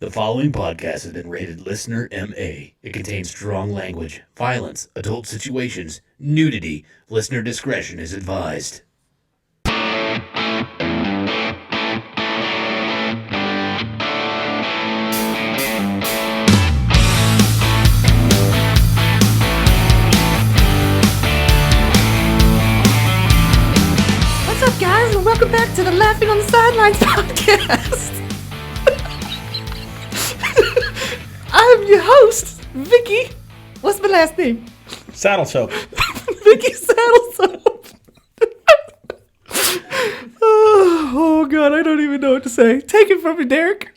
The following podcast has been rated Listener MA. It contains strong language, violence, adult situations, nudity. Listener discretion is advised. What's up, guys, and welcome back to the Laughing on the Sidelines podcast. I'm your host, Vicky. What's my last name? Saddle soap. Vicky Saddle Soap. Oh, God, I don't even know what to say. Take it from me, Derek.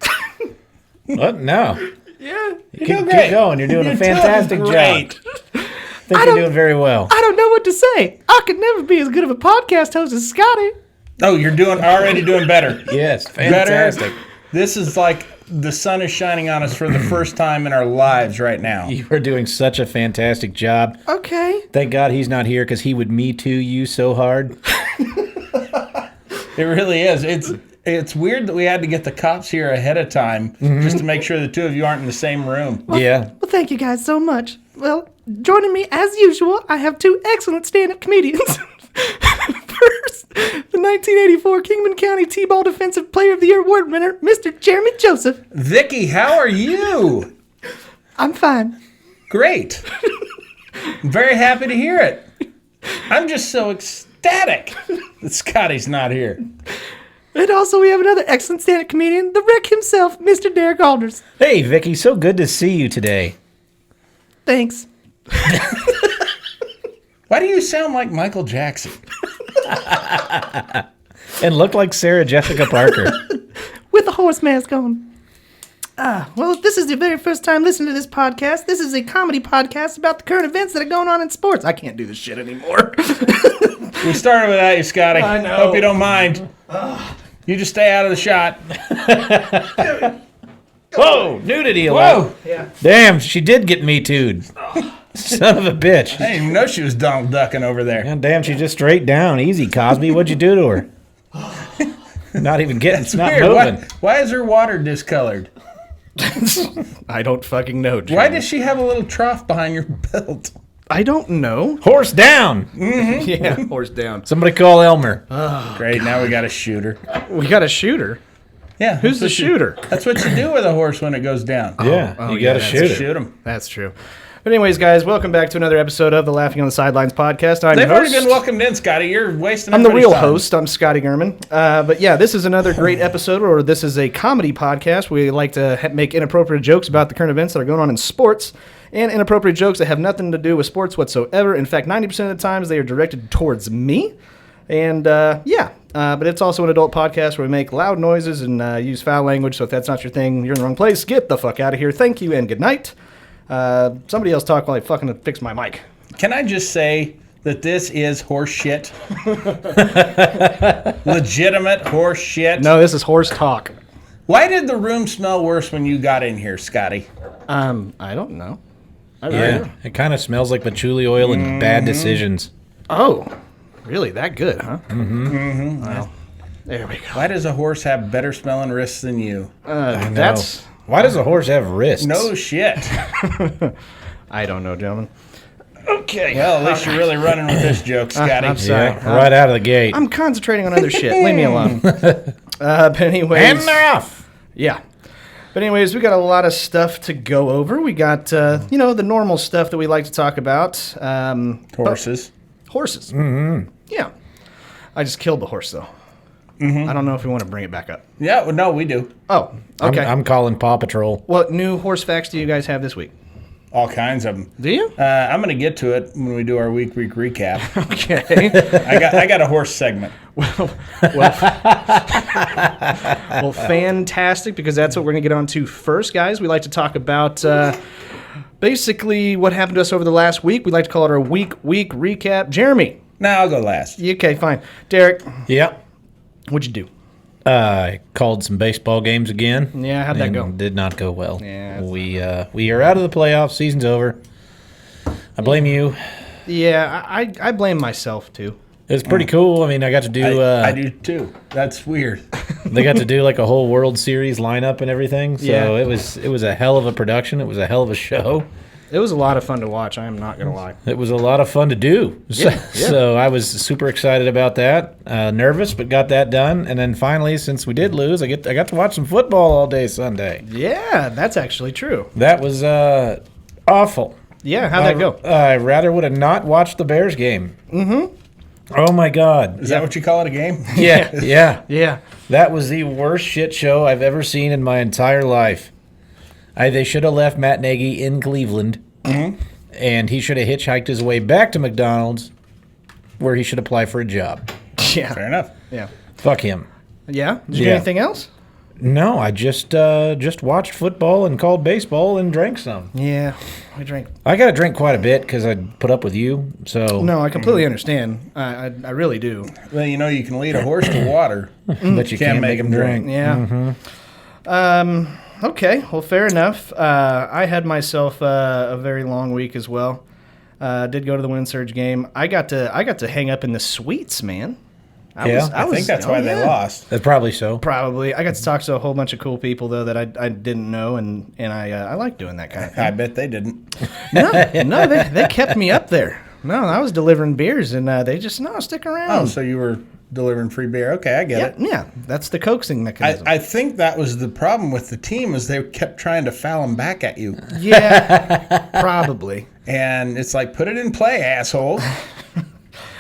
What? No. Yeah. Keep going. You're doing a fantastic job. I think you're doing very well. I don't know what to say. I could never be as good of a podcast host as Scotty. Oh, you're already doing better. Yes, fantastic. Better. This is like the sun is shining on us for the first time in our lives right now. You are doing such a fantastic job. Okay. Thank God he's not here because he would Me Too you so hard. It really is. It's weird that we had to get the cops here ahead of time just to make sure the two of you aren't in the same room. Yeah. Well, thank you guys so much. Well, joining me as usual, I have two excellent stand-up comedians. First, the 1984 Kingman County T-Ball Defensive Player of the Year award winner, Mr. Jeremy Joseph. Vicky, how are you? I'm fine. Great. I'm very happy to hear it. I'm just so ecstatic that Scotty's not here. And also, we have another excellent stand-up comedian, the wreck himself, Mr. Derek Alders. Hey, Vicky, so good to see you today. Thanks. Why do you sound like Michael Jackson? And look like Sarah Jessica Parker. With a horse mask on. Well, if this is your very first time listening to this podcast, this is a comedy podcast about the current events that are going on in sports. I can't do this shit anymore. We started without you, Scotty. I know. Hope you don't mind. You just stay out of the shot. Whoa, nudity allowed. Whoa! Yeah. Damn, she did get Me Too'd. Son of a bitch. I didn't even know she was Donald Ducking over there. God damn, she just straight down. Easy, Cosby. What'd you do to her? Not even getting, it's not Weird. moving. Why is her water discolored? I don't fucking know, Jim. Why does she have a little trough behind your belt? I don't know. Horse down. Yeah, horse down. Somebody call Elmer. Great, now we got a shooter. We got a shooter. Yeah. Who's the shooter? That's what you do with a horse when it goes down. Yeah, you yeah, got to that's shoot it. Shoot him. That's true. But anyways, guys, welcome back to another episode of the Laughing on the Sidelines podcast. I'm They've your host. already been welcomed in, Scotty. You're wasting I'm the everybody's real time. host. I'm Scotty Gurman. But yeah, this is another great episode, or this is a comedy podcast. We like to make inappropriate jokes about the current events that are going on in sports, and inappropriate jokes that have nothing to do with sports whatsoever. In fact, 90% of the times they are directed towards me. And but it's also an adult podcast where we make loud noises and use foul language. So if that's not your thing, you're in the wrong place. Get the fuck out of here. Thank you and good night. Somebody else talk while I fucking fix my mic. Can I just say that this is horse shit? Legitimate horse shit? No, this is horse talk. Why did the room smell worse when you got in here, Scotty? I don't know. Yeah, it kind of smells like patchouli oil and bad decisions. Oh, really? That good, huh? Mm-hmm. Well, there we go. Why does a horse have better smelling wrists than you? That's... Why does a horse have wrists? No shit. I don't know, gentlemen. Okay. Well, at least you're really running with this joke, Scotty. I'm sorry. Yeah, right out of the gate. I'm concentrating on other shit. Leave me alone. But anyways... And they're off. Yeah. But anyways, we got a lot of stuff to go over. We got, the normal stuff that we like to talk about. Horses. Horses. Mm-hmm. Yeah. I just killed the horse, though. Mm-hmm. I don't know if we want to bring it back up. Yeah, well, no, we do. Oh, okay. I'm calling Paw Patrol. What new horse facts do you guys have this week? All kinds of them. Do you? I'm going to get to it when we do our week recap. Okay. I got a horse segment. Well, fantastic, because that's what we're going to get on to first, guys. We like to talk about basically what happened to us over the last week. We like to call it our week recap. Jeremy. No, I'll go last. Okay, fine. Derek. Yeah. What'd you do? I called some baseball games again. Yeah, how'd that go? Did not go well. Yeah, we are out of the playoffs. Season's over. I blame you. Yeah, I blame myself, too. It was pretty cool. I mean, I got to do. I do too. That's weird. They got to do like a whole World Series lineup and everything. So Yeah. it was a hell of a production. It was a hell of a show. It was a lot of fun to watch. I am not going to lie. It was a lot of fun to do. So I was super excited about that. Nervous, but got that done. And then finally, since we did lose, I got to watch some football all day Sunday. Yeah, that's actually true. That was awful. Yeah, how'd that go? I rather would have not watched the Bears game. Mm-hmm. Oh my God. Is that what you call it, a game? Yeah. Yeah. That was the worst shit show I've ever seen in my entire life. They should have left Matt Nagy in Cleveland, and he should have hitchhiked his way back to McDonald's, where he should apply for a job. Yeah. Fair enough. Yeah. Fuck him. Yeah? Did you do Yeah. anything else? No, I just watched football and called baseball and drank some. Yeah. I drank. I got to drink quite a bit because I put up with you. So No, I completely understand. I really do. Well, you know, you can lead a horse to water. but you can't make him drink. Yeah. Okay. Well, fair enough. I had myself a very long week as well. Did go to the Wind Surge game. I got to hang up in the suites, man. I think that's why they lost. Probably so. Probably. I got to talk to a whole bunch of cool people though that I didn't know, and I like doing that kind of thing. I bet they didn't. No, they kept me up there. No, I was delivering beers, and they just stick around. Oh, so you were delivering free beer. Okay, I get it. Yeah, that's the coaxing mechanism. I think that was the problem with the team is they kept trying to foul them back at you. Yeah, probably. And it's like, put it in play, asshole.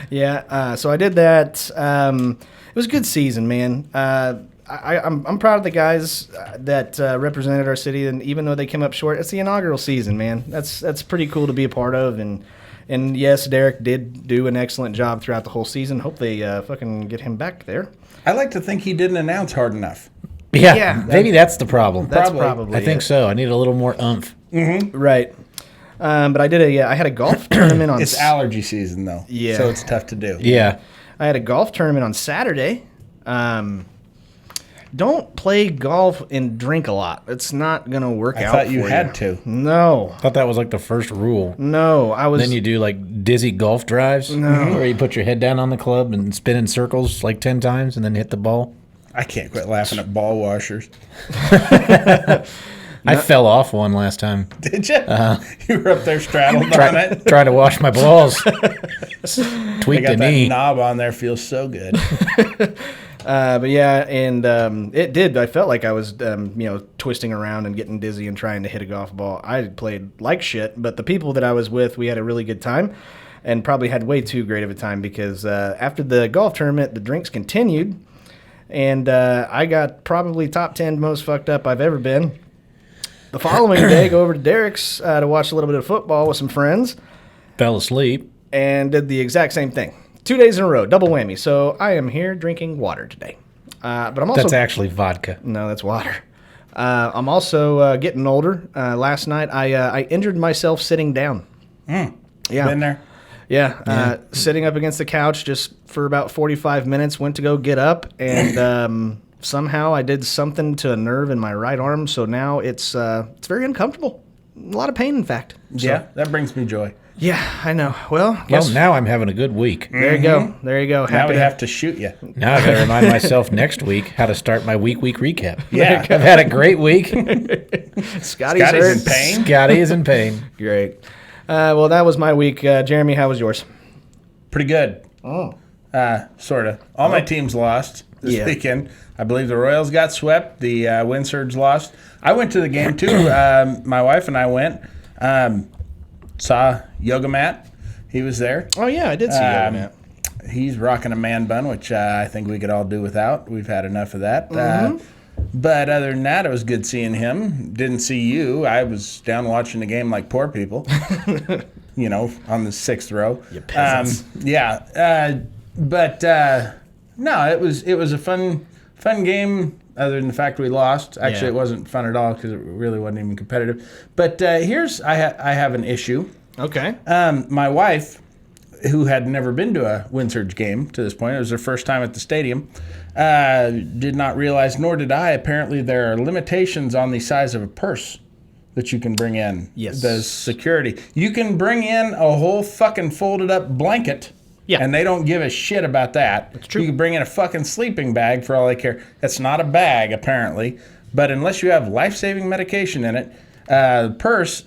Yeah, so I did that. It was a good season, man. I'm proud of the guys that represented our city, and even though they came up short, it's the inaugural season, man. That's pretty cool to be a part of, and yes, Derek did do an excellent job throughout the whole season. Hope they fucking get him back there. I like to think he didn't announce hard enough. Yeah, maybe that's the problem. That's probably I think so. I need a little more oomph. right. But I had a golf tournament on. It's allergy season though, Yeah. so it's tough to do. Yeah. I had a golf tournament on Saturday. Don't play golf and drink a lot. It's not gonna work I out. thought you for had to. No, I thought that was like the first rule. no. I was. Then you do like dizzy golf drives where you put your head down on the club and spin in circles like 10 times and then hit the ball. I can't quit laughing at ball washers. I fell off one last time. Did you? You were up there straddled on it. Trying to wash my balls. They Tweaked a got that knee. knob on there. Feels so good. But yeah, and it did. I felt like I was, twisting around and getting dizzy and trying to hit a golf ball. I played like shit, but the people that I was with, we had a really good time, and probably had way too great of a time because after the golf tournament, the drinks continued, and I got probably top 10 most fucked up I've ever been. The following day, go over to Derek's to watch a little bit of football with some friends, Fell asleep. and did the exact same thing. 2 days in a row, double whammy. So I am here drinking water today. But I'm also That's actually vodka. no, that's water. I'm also getting older. Last night I injured myself sitting down. Yeah, Been there. yeah. Sitting up against the couch just for about 45 minutes. Went to go get up, and somehow I did something to a nerve in my right arm. So now it's very uncomfortable. A lot of pain, in fact. So, Yeah, that brings me joy. yeah, I know. Well, Well, guess now I'm having a good week. there you go. There you go. Now Happy we to- have to shoot you. Now I gotta remind myself next week how to start my week recap. Yeah. I've had a great week. Scotty's Scotty's hurt. in pain. Scotty is in pain. Great. Well, that was my week. Jeremy, how was yours? Pretty good. Oh. Sort of. All my teams lost this Yeah. weekend. I believe the Royals got swept. The Wind Surge lost. I went to the game too. My wife and I went. Saw Yoga Mat. He was there. Oh, yeah, I did see you. Matt. He's rocking a man bun, which I think we could all do without. We've had enough of that. But other than that, it was good seeing him. Didn't see you. I was down watching the game like poor people. On the 6th row. You peasants. No, it was a fun game. Other than the fact we lost, actually, Yeah. it wasn't fun at all because it really wasn't even competitive. But I have an issue. Okay. My wife, who had never been to a Wind Surge game to this point, it was her first time at the stadium, did not realize, nor did I, apparently there are limitations on the size of a purse that you can bring in. Yes. The security. You can bring in a whole fucking folded up blanket Yeah. And they don't give a shit about that. That's true. You can bring in a fucking sleeping bag for all they care. That's not a bag, apparently. But unless you have life-saving medication in it, purse,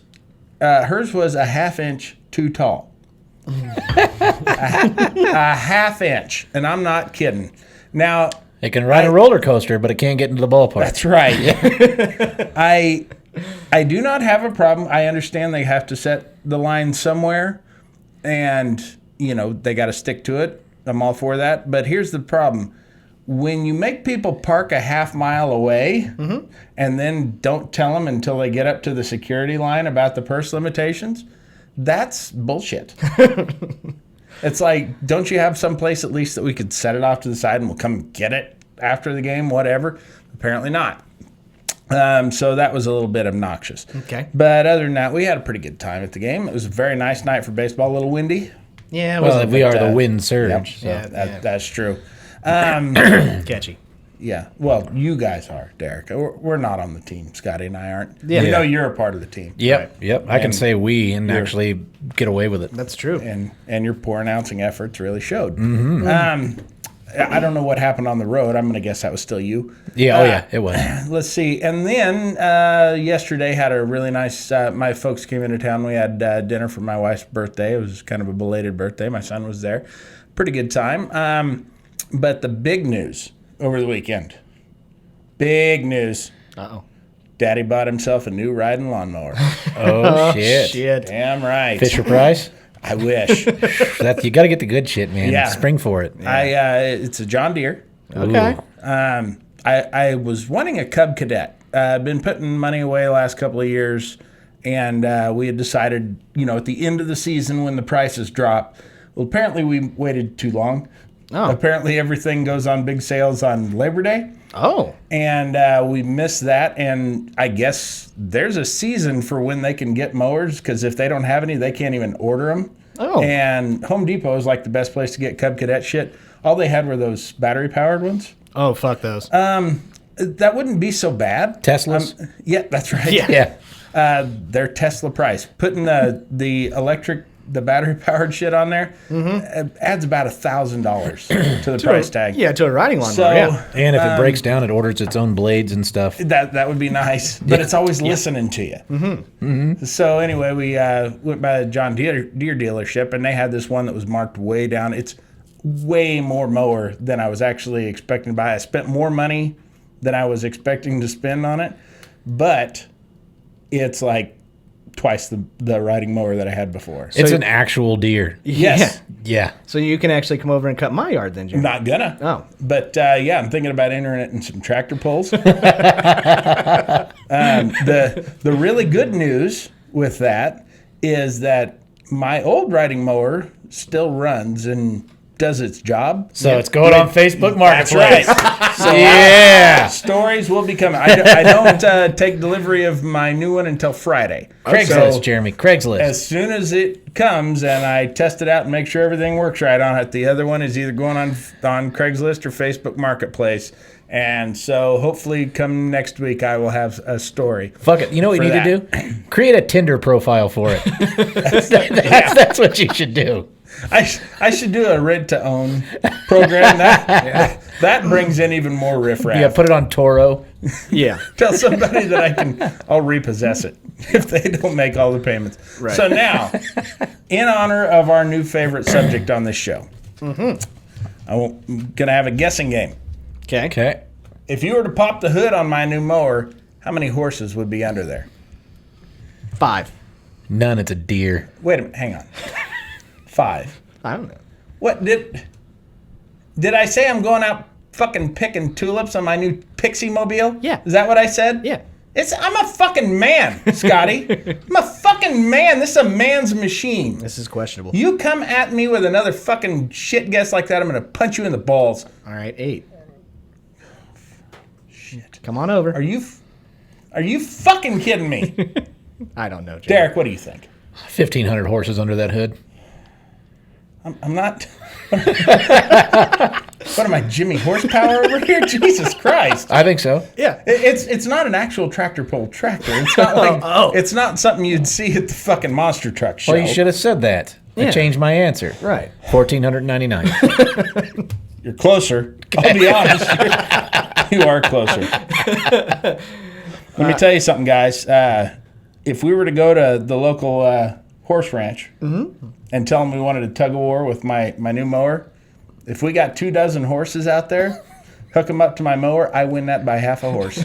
hers was a half-inch too tall. a half inch. And I'm not kidding. Now... It can ride a roller coaster, but it can't get into the ballpark. That's right. I do not have a problem. I understand they have to set the line somewhere, and they got to stick to it. I'm all for that. But here's the problem: when you make people park a half mile away, and then don't tell them until they get up to the security line about the purse limitations, that's bullshit. It's like, don't you have some place at least that we could set it off to the side and we'll come get it after the game, whatever? Apparently not. So that was a little bit obnoxious. Okay. But other than that, we had a pretty good time at the game. It was a very nice night for baseball, a little windy. Yeah, it Well, wasn't we are the wind surge. Yep, So. that's true. catchy. Yeah, well, you guys are, Derek. We're not on the team. Scotty and I aren't. Yeah. We know you're a part of the team. Yep, right? yep. I can And say we and actually get away with it. That's true. And your poor announcing efforts really showed. I don't know what happened on the road. I'm going to guess that was still you. Yeah, it was. Let's see. And then yesterday had a really nice, my folks came into town. We had dinner for my wife's birthday. It was kind of a belated birthday. My son was there. Pretty good time. But the big news over the weekend, big news. Uh-oh. Daddy bought himself a new riding lawnmower. Oh, shit. Shit. Damn right. Fisher Price? I wish. You got to get the good shit, man. Yeah. Spring for it. It's a John Deere. Okay. I was wanting a Cub Cadet. I've been putting money away the last couple of years, and we had decided, at the end of the season when the prices drop. Well, apparently we waited too long. Oh. Apparently everything goes on big sales on Labor Day. Oh. And we missed that, and I guess there's a season for when they can get mowers, because if they don't have any, they can't even order them. Oh. And Home Depot is like the best place to get Cub Cadet shit. All they had were those battery-powered ones. Oh, fuck those. That wouldn't be so bad. Teslas? Yeah, that's right. Yeah. They're Tesla price. Putting the electric, the battery-powered shit on there adds about $1,000 to the price tag. Yeah, to a riding lawnmower, So, yeah. And if it breaks down, it orders its own blades and stuff. That would be nice, but it's always listening to you. So anyway, we went by the John Deere dealership, and they had this one that was marked way down. It's way more mower than I was actually expecting to buy. I spent more money than I was expecting to spend on it, but it's like twice the riding mower that I had before. It's an actual deer. Yes. Yeah. So you can actually come over and cut my yard then, Jim. Not gonna. Oh. But yeah, I'm thinking about entering it in some tractor pulls. The really good news with that is that my old riding mower still runs and does its job. So it's going on Facebook That's Marketplace. right. So Yeah. stories will be coming. I don't take delivery of my new one until Friday. Craigslist, So Jeremy. Craigslist. as soon as it comes and I test it out and make sure everything works right on it, the other one is either going on Craigslist or Facebook Marketplace. And so hopefully come next week I will have a story. Fuck it. You know what you for need to do? Create a Tinder profile for it. That's what you should do. I should do a rent to own program. That brings in even more riffraff. Yeah, put it on Toro. Yeah. Tell somebody that I'll repossess it if they don't make all the payments. Right. So now, in honor of our new favorite subject on this show, I'm gonna have a guessing game. Okay. Okay. If you were to pop the hood on my new mower, how many horses would be under there? 5. None. It's a deer. Wait a minute, hang on. 5. I don't know. What did I say? I'm going out fucking picking tulips on my new Pixie Mobile? Yeah. Is that what I said? Yeah. I'm a fucking man, Scotty. I'm a fucking man. This is a man's machine. This is questionable. You come at me with another fucking shit guess like that, I'm gonna punch you in the balls. All right, 8. Shit. Come on over. Are you fucking kidding me? I don't know, Jim. Derek, what do you think? 1,500 horses under that hood. I'm not. What am I, Jimmy Horsepower over here? Jesus Christ! I think so. Yeah. It's not an actual tractor pull tractor. It's not like Oh. It's not something you'd see at the fucking monster truck show. Well, you should have said that. Yeah. I changed my answer. Right. 1,499. You're closer. I'll be honest. You are closer. Let me tell you something, guys. If we were to go to the local horse ranch and tell them we wanted a tug of war with my new mower, if we got 24 horses out there, hook them up to my mower, I win that by half a horse.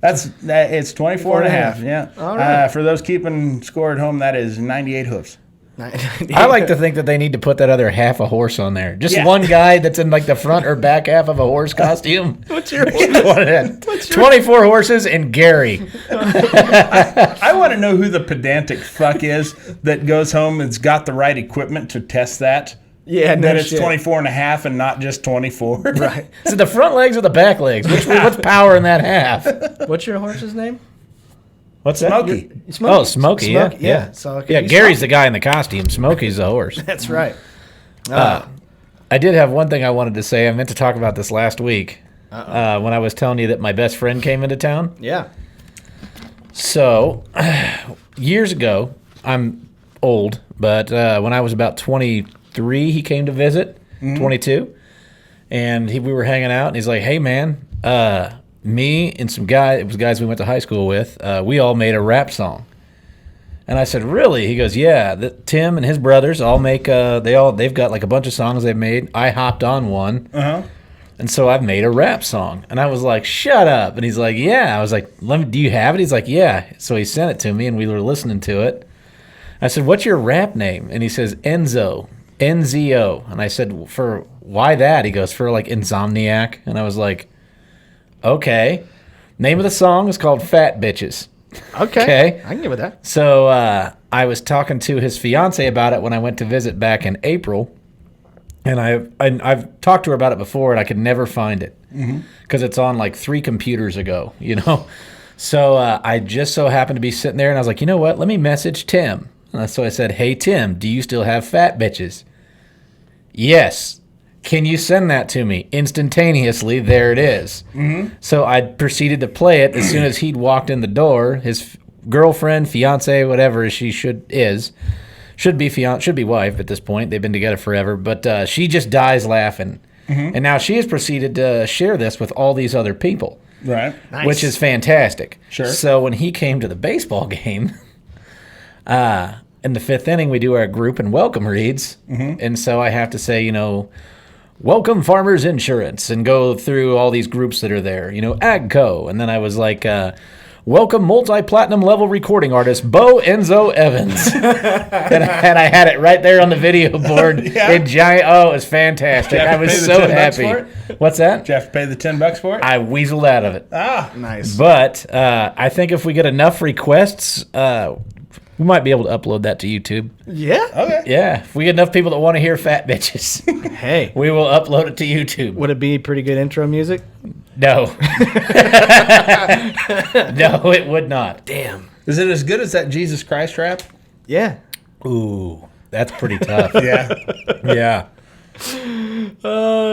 It's 24 and a half. Yeah. All right. For those keeping score at home, that is 98 hoofs. I like to think that they need to put that other half a horse on there. Just Yeah. one guy that's in like the front or back half of a horse costume. What's your 24 horses and Gary. I want to know who the pedantic fuck is that goes home and's got the right equipment to test that. Yeah, no that it's shit. 24 and a half and not just 24. Right. Is it the front legs or the back legs? What's power in that half? What's your horse's name? What's that? Smokey. Oh, Smokey. Smokey, Yeah. yeah. So it could Yeah, be Gary's Smokey. the guy in the costume. Smokey's the horse. That's right. I did have one thing I wanted to say. I meant to talk about this last week when I was telling you that my best friend came into town. Yeah. So, years ago, I'm old, but when I was about 23, he came to visit, 22, and we were hanging out, and he's like, hey, man, me and some guys, it was guys we went to high school with, we all made a rap song. And I said, really? He goes, yeah, Tim and his brothers all make, they've got like a bunch of songs they've made. I hopped on one. Uh-huh. And so I've made a rap song. And I was like, shut up. And he's like, yeah. I was like, do you have it? He's like, yeah. So he sent it to me, and we were listening to it. I said, what's your rap name? And he says, Enzo, N-Z-O. And I said, for why that? He goes, for like Insomniac. And I was like, okay. Name of the song is called Fat Bitches. Okay. I can get with that. So I was talking to his fiance about it when I went to visit back in April. And I've talked to her about it before, and I could never find it because it's on like 3 computers ago, you know. So I just so happened to be sitting there, and I was like, you know what? Let me message Tim. So I said, hey, Tim, do you still have Fat Bitches? Yes. Can you send that to me? Instantaneously, there it is. So I proceeded to play it as soon as he'd walked in the door. His girlfriend, fiance, whatever she should be wife at this point. They've been together forever, but she just dies laughing. And now she has proceeded to share this with all these other people, Right. Nice. which is fantastic. Sure. So when he came to the baseball game, in the 5th inning, we do our group and welcome reads. And so I have to say, you know, welcome Farmers Insurance, and go through all these groups that are there, you know, AGCO. And then I was like, welcome multi-platinum level recording artist Bo Enzo Evans. and I had it right there on the video board in giant. Oh, it was fantastic. Did you have I to was pay the so $10 happy. for What's that? Did you have to pay the $10 for it? I weaseled out of it. Nice. But I think if we get enough requests, we might be able to upload that to YouTube. Yeah. Okay. Yeah, if we get enough people that want to hear Fat Bitches, Hey. we will upload it to YouTube. Would it be pretty good intro music? No. No, it would not. Damn. Is it as good as that Jesus Christ rap? Yeah. Ooh, that's pretty tough. Yeah. Yeah.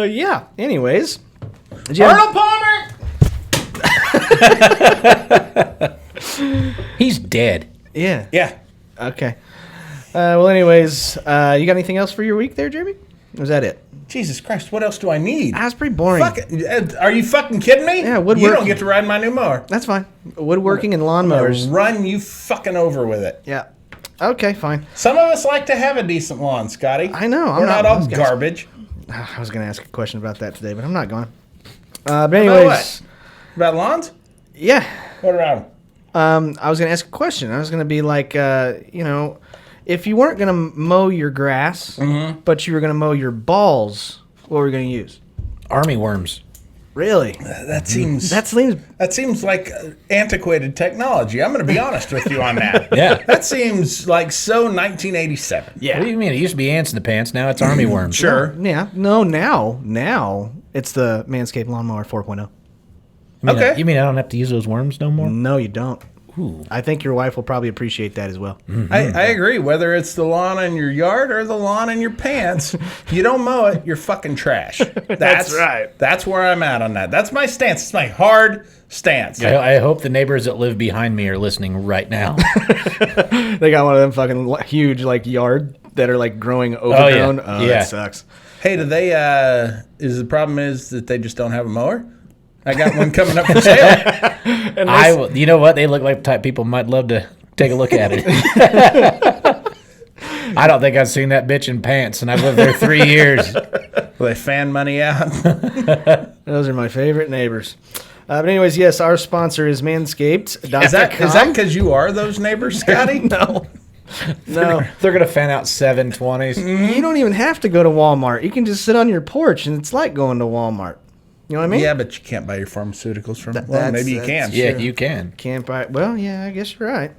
Yeah. Anyways. Did you have- Arnold Palmer! He's dead. Yeah. Yeah. Okay. Well, anyways, you got anything else for your week there, Jeremy? Or was that it? Jesus Christ, what else do I need? That's pretty boring. Fuck, are you fucking kidding me? Yeah, You woodworking. don't get to ride my new mower. That's fine. Woodworking and I'm gonna lawnmowers. run you fucking over with it. Yeah. Okay, fine. Some of us like to have a decent lawn, Scotty. I know, I'm We're not not all those guys. garbage. I was going to ask a question about that today, but I'm not going. But anyways, what? About lawns? yeah. What around? I was going to ask a question. I was going to be like, you know, if you weren't going to mow your grass, but you were going to mow your balls, what were you going to use? Army worms. Really? That seems That seems that seems like antiquated technology. I'm going to be honest with you on that. Yeah. That seems like so 1987. yeah. What do you mean? It used to be ants in the pants. Now it's army worms. Sure. Yeah. No, now it's the Manscaped Lawnmower 4.0. You mean Okay. you mean I don't have to use those worms no more? No, you don't. I think your wife will probably appreciate that as well. I agree. Whether it's the lawn in your yard or the lawn in your pants, you don't mow it, you're fucking trash. That's right. That's where I'm at on that. That's my stance. It's my hard stance. I hope the neighbors that live behind me are listening right now. They got one of them fucking huge like yard that are like growing overgrown. Oh, Yeah. that sucks. Hey, do they? Is the problem is that they just don't have a mower? I got one coming up for sale. You know what? They look like the type people might love to take a look at it. I don't think I've seen that bitch in pants, and I've lived there 3 years. Will they fan money out? Those are my favorite neighbors. But anyways, yes, our sponsor is Manscaped. Is that because you are those neighbors, Scotty? No. They're going to fan out 720s. You don't even have to go to Walmart. You can just sit on your porch, and it's like going to Walmart. You know what I mean? Yeah, but you can't buy your pharmaceuticals from them. Well, maybe you can. Yeah, you can. Can't buy. Well, yeah, I guess you're right.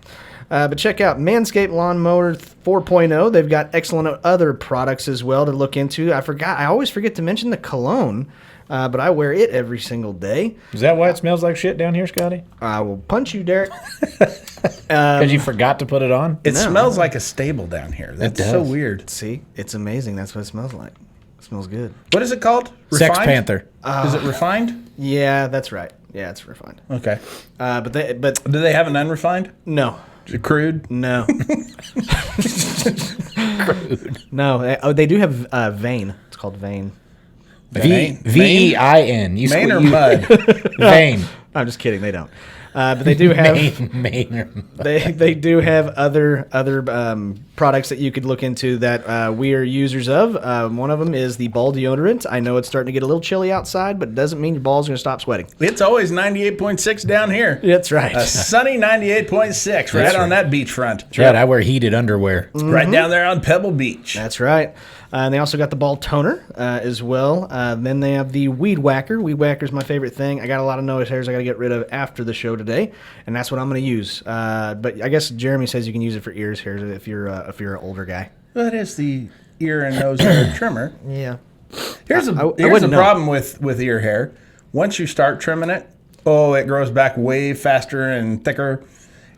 But check out Manscaped Lawnmower 4.0. They've got excellent other products as well to look into. I always forget to mention the cologne, but I wear it every single day. Is that why it smells like shit down here, Scotty? I will punch you, Derek. Because you forgot to put it on? It smells like a stable down here. That's so weird. See, it's amazing. That's what it smells like. It smells good. What is it called? Sex Refined? Panther. Is it refined? Yeah, that's right. Yeah, it's refined. Okay. But Do they have an unrefined? no. Is it crude? No. No. They do have Vein. It's called Vein. Vein. Main or mud? Vein. I'm just kidding. They don't. But they do have Main. they do have other products that you could look into that we are users of. One of them is the ball deodorant. I know it's starting to get a little chilly outside, but it doesn't mean your balls are going to stop sweating. It's always 98.6 down here. That's right. A sunny 98.6 right on that beachfront. That's right. I wear heated underwear. Right down there on Pebble Beach. That's right. And they also got the ball toner as well. Then they have the weed whacker. Weed whacker is my favorite thing. I got a lot of nose hairs I got to get rid of after the show today, and that's what I'm going to use. But I guess Jeremy says you can use it for ears hairs if you're an older guy. Well, it is the ear and nose hair trimmer. Yeah. Here's the problem with ear hair. Once you start trimming it, it grows back way faster and thicker.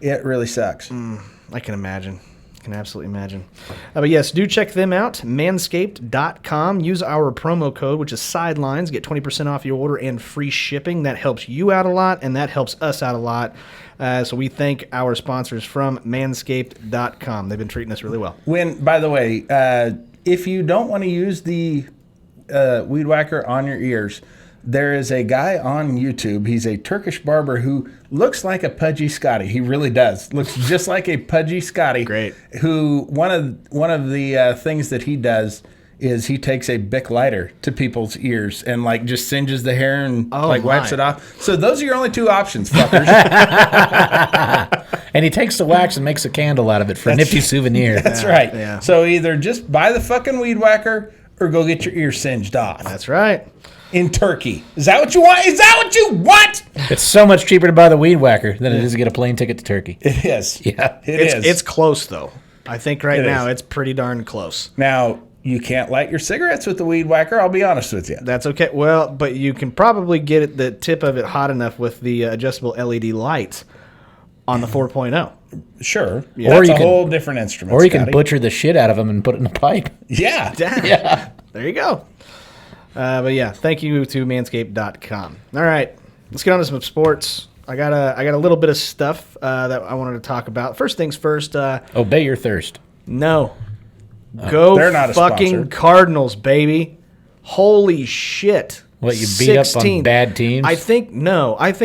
It really sucks. I can imagine. Can absolutely imagine. But yes, do check them out. Manscaped.com. Use our promo code, which is Sidelines. Get 20% off your order and free shipping. That helps you out a lot, and that helps us out a lot. So we thank our sponsors from Manscaped.com. They've been treating us really well. By the way, if you don't want to use the weed whacker on your ears, there is a guy on YouTube. He's a Turkish barber who looks like a pudgy Scotty. He really does. Looks just like a pudgy Scotty. Great. Who one of the things that he does is he takes a Bic lighter to people's ears and like just singes the hair and wipes it off. So those are your only two options, fuckers. And he takes the wax and makes a candle out of it for a nifty souvenir. That's right. Yeah. So either just buy the fucking weed whacker or go get your ears singed off. That's right. In Turkey. Is that what you want? Is that what you want? It's so much cheaper to buy the weed whacker than it is to get a plane ticket to Turkey. It is. Yeah. It is. It's close, though. I think right now is. it's pretty darn close. Now, you can't light your cigarettes with the weed whacker. I'll be honest with you. That's okay. Well, but you can probably get the tip of it hot enough with the adjustable LED lights on the 4.0. Sure. Yeah. That's a whole different instrument. Or you Scotty. can butcher the shit out of them and put it in a pipe. Yeah. Yeah. There you go. But yeah, thank you to manscaped.com. All right, let's get on to some sports. I got a little bit of stuff that I wanted to talk about. First things first. Obey your thirst. No. Go they're not a fucking sponsor. Cardinals, baby. Holy shit. What, you beat up on bad teams? I think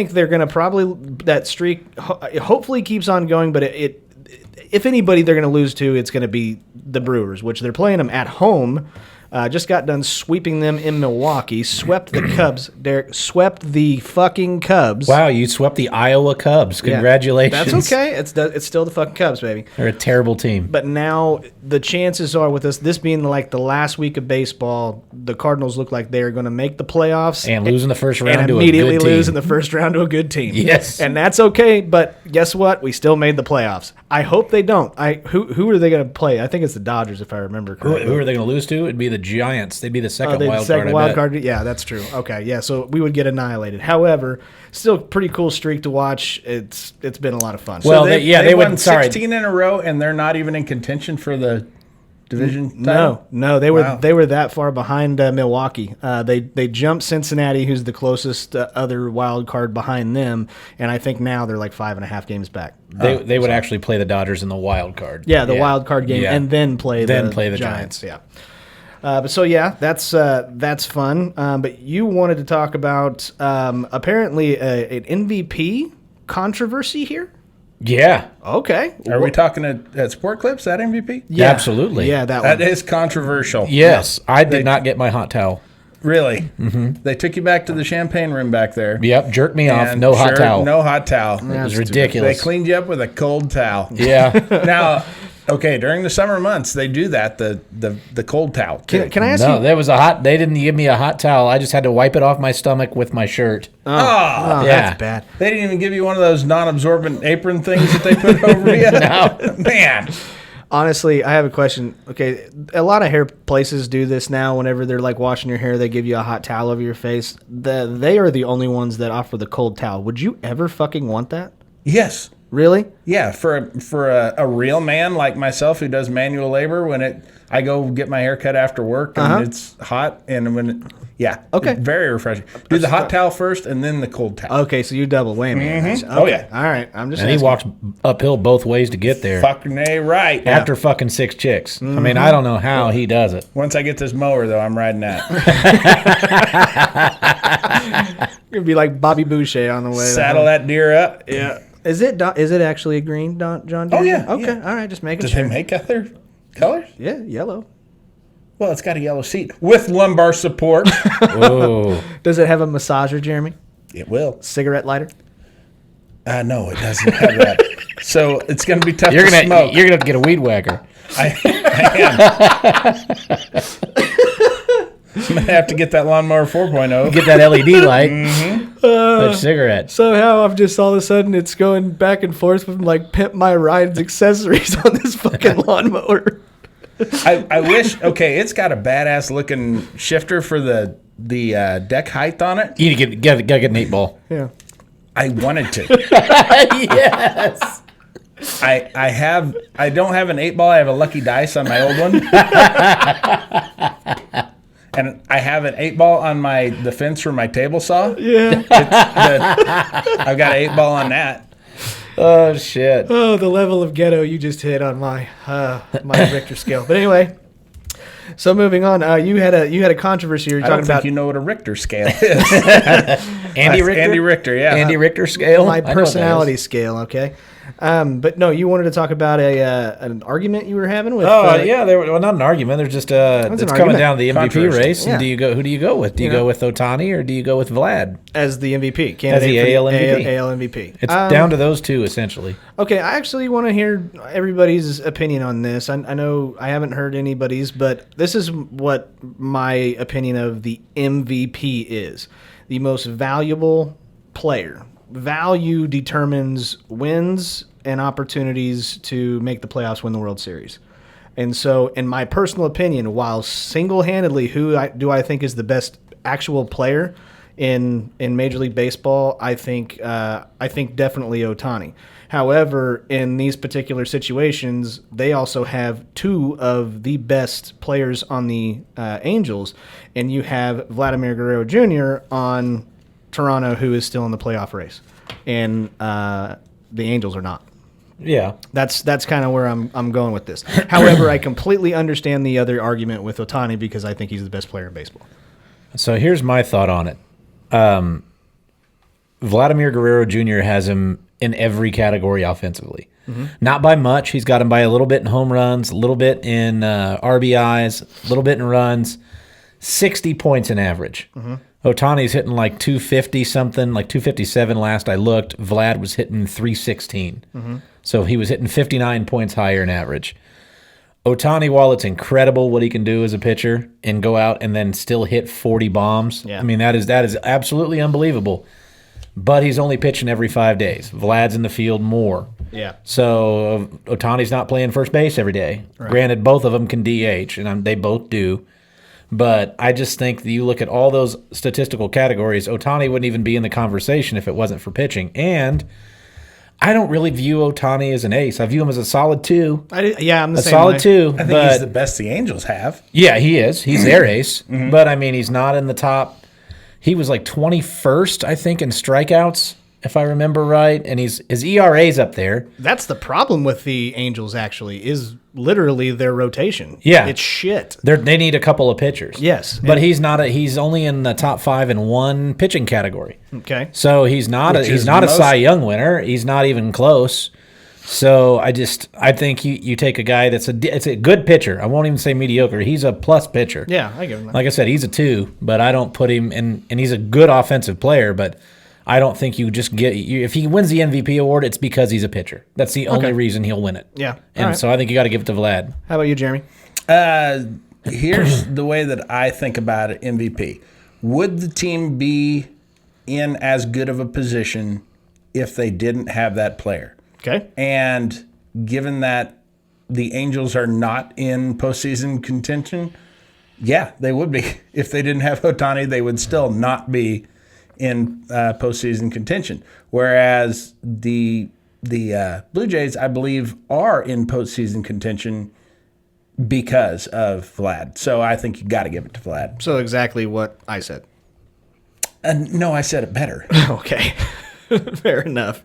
they're going to probably, that streak hopefully keeps on going, but if anybody they're going to lose to, it's going to be the Brewers, which they're playing them at home. Just got done sweeping them in Milwaukee. Swept the Cubs. Derek, swept the fucking Cubs. Wow, you swept the Iowa Cubs. Congratulations. That's okay. It's still the fucking Cubs, baby. They're a terrible team. But now the chances are, with this being like the last week of baseball, the Cardinals look like they're going to make the playoffs And lose in the first round and to a immediately good team. lose in the first round to a good team. Yes. And that's okay, but guess what? We still made the playoffs. I hope they don't. Who are they going to play? I think it's the Dodgers, if I remember correctly. Who are they going to lose to? It'd be the Giants. They'd be the second they'd wild second card. wild card. Yeah, that's true. Okay, yeah, so we would get annihilated. However, still pretty cool streak to watch. It's been a lot of fun. Well, So they won wouldn't. Sorry, 16 in a row, and they're not even in contention for the division title? No, they were Wow. they were that far behind Milwaukee. They jumped Cincinnati, who's the closest other wild card behind them, and I think now they're like 5.5 games back. they would actually play the Dodgers in the wild card. Yeah, the wild card game, Yeah. and then play the Giants. Yeah. But so yeah, that's fun. But you wanted to talk about apparently an MVP controversy here. Yeah, Okay. Are we talking at Sport Clips, that MVP? Yeah. absolutely. Yeah, that That one. is controversial. Yes, I did not get my hot towel. Really? Mm-hmm. They took you back to the champagne room back there. Yep, jerked me off. And No hot towel. No hot towel. It was They ridiculous. cleaned you up with a cold towel. Yeah. Now, okay, during the summer months, they do that, the cold towel. too. Can I ask No, you? there was a hot. They didn't give me a hot towel. I just had to wipe it off my stomach with my shirt. Oh, Oh, Yeah. that's bad. they didn't even give you one of those non-absorbent apron things that they put over you? No. Man. Honestly, I have a question. Okay, a lot of hair places do this now. Whenever they're like washing your hair, they give you a hot towel over your face. They are the only ones that offer the cold towel. Would you ever fucking want that? Yes. Really? Yeah, for a real man like myself who does manual labor, I go get my hair cut after work and it's hot, and Okay. it's very refreshing. Do the hot towel first and then the cold towel. Okay, so you double whammy. Okay. Oh, yeah. All right. I'm just. And he asking. walks uphill both ways to get there. Fucking A right. After fucking 6 chicks. I mean, I don't know how he does it. Once I get this mower though, I'm riding that. You're gonna be like Bobby Boucher on the way. Saddle that deer up. Yeah. Is it actually a green, John? Oh, yeah, Okay. yeah. All right. Just making Does sure. it make other colors? Yeah. Yellow. Well, it's got a yellow seat with lumbar support. Oh. Does it have a massager, Jeremy? It will. Cigarette lighter? No, it doesn't have that. So it's going to be tough You're to gonna smoke. have to get a weed whacker. I am. I'm going to have to get that lawnmower 4.0. Get that LED light. That cigarette. Somehow I'm just all of a sudden it's going back and forth with like Pimp My Ride's accessories on this fucking lawnmower. I wish. Okay, it's got a badass looking shifter for the deck height on it. You need to gotta get an 8-ball. Yeah. I wanted to. Yes. I don't have an 8-ball. I have a Lucky Dice on my old one. And I have an 8-ball on the fence for my table saw. Yeah. I've got an 8-ball on that. Oh shit. Oh, the level of ghetto you just hit on my Richter scale. But anyway, so moving on, you had a controversy. You're I don't talking think about you know what a Richter scale is. Andy Richter. Andy Richter, yeah. Andy Richter scale. my I know what that personality is. scale. Okay. But no, you wanted to talk about an argument you were having with. Oh yeah, well, not an argument. There's just it's an coming argument. down to the MVP Controversy. race. Yeah. And who do you go with? Do you go with Ohtani or do you go with Vlad? as the MVP As candidate the for AL MVP. AL MVP. It's down to those two essentially. Okay, I actually want to hear everybody's opinion on this. I know I haven't heard anybody's, but this is what my opinion of the MVP is. The most valuable player. Value determines wins and opportunities to make the playoffs, win the World Series. And so, in my personal opinion, while single-handedly do I think is the best actual player in Major League Baseball, I think definitely Ohtani. However, in these particular situations, they also have two of the best players on the Angels, and you have Vladimir Guerrero Jr. on Toronto, who is still in the playoff race, and the Angels are not. Yeah. That's kind of where I'm going with this. However, I completely understand the other argument with Ohtani because I think he's the best player in baseball. So here's my thought on it. Vladimir Guerrero Jr. has him in every category offensively. Not by much. He's got him by a little bit in home runs, a little bit in RBIs, a little bit in runs, 60 points in average. Ohtani's hitting like 250 something, like 257 last I looked. Vlad was hitting 316. So he was hitting 59 points higher in average. Ohtani, while it's incredible what he can do as a pitcher and go out and then still hit 40 bombs, Yeah. I mean, that is absolutely unbelievable. But he's only pitching every 5 days. Vlad's in the field more. Yeah. So Ohtani's not playing first base every day. Granted, both of them can DH, and they both do. But I just think that you look at all those statistical categories, Ohtani wouldn't even be in the conversation if it wasn't for pitching. And I don't really view Ohtani as an ace. I view him as a solid 2. I'm the A same solid way. 2. I think he's the best the Angels have. Yeah, he is. He's their ace. But, I mean, he's not in the top. He was like 21st, I think, in strikeouts, if I remember right. And his ERA's up there. That's the problem with the Angels, actually, is literally their rotation. Yeah. It's shit. They need a couple of pitchers. Yes. But he's only in the top 5 in one pitching category. Okay. So he's not a Cy Young winner. He's not even close. So I think you take a guy it's a good pitcher. I won't even say mediocre. He's a plus pitcher. Yeah, I give him that. Like I said, he's a 2, but I don't put him in, and he's a good offensive player, but I don't think you just if he wins the MVP award, it's because he's a pitcher. That's the only reason he'll win it. Yeah. And All right. so I think you got to give it to Vlad. How about you, Jeremy? Here's the way that I think about it, MVP. Would the team be in as good of a position if they didn't have that player? Okay. And given that the Angels are not in postseason contention, yeah, they would be. If they didn't have Ohtani, they would still not be in postseason contention. Whereas the Blue Jays, I believe, are in postseason contention because of Vlad. So I think you got to give it to Vlad. So exactly what I said. No, I said it better. Okay. Fair enough.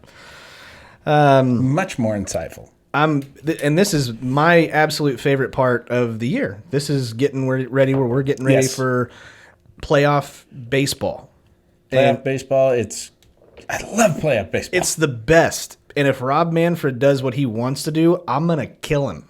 Much more insightful. And this is my absolute favorite part of the year. This is getting ready where we're getting ready Yes. for playoff baseball. Playoff baseball, I love playoff baseball. It's the best. And if Rob Manfred does what he wants to do, I'm going to kill him.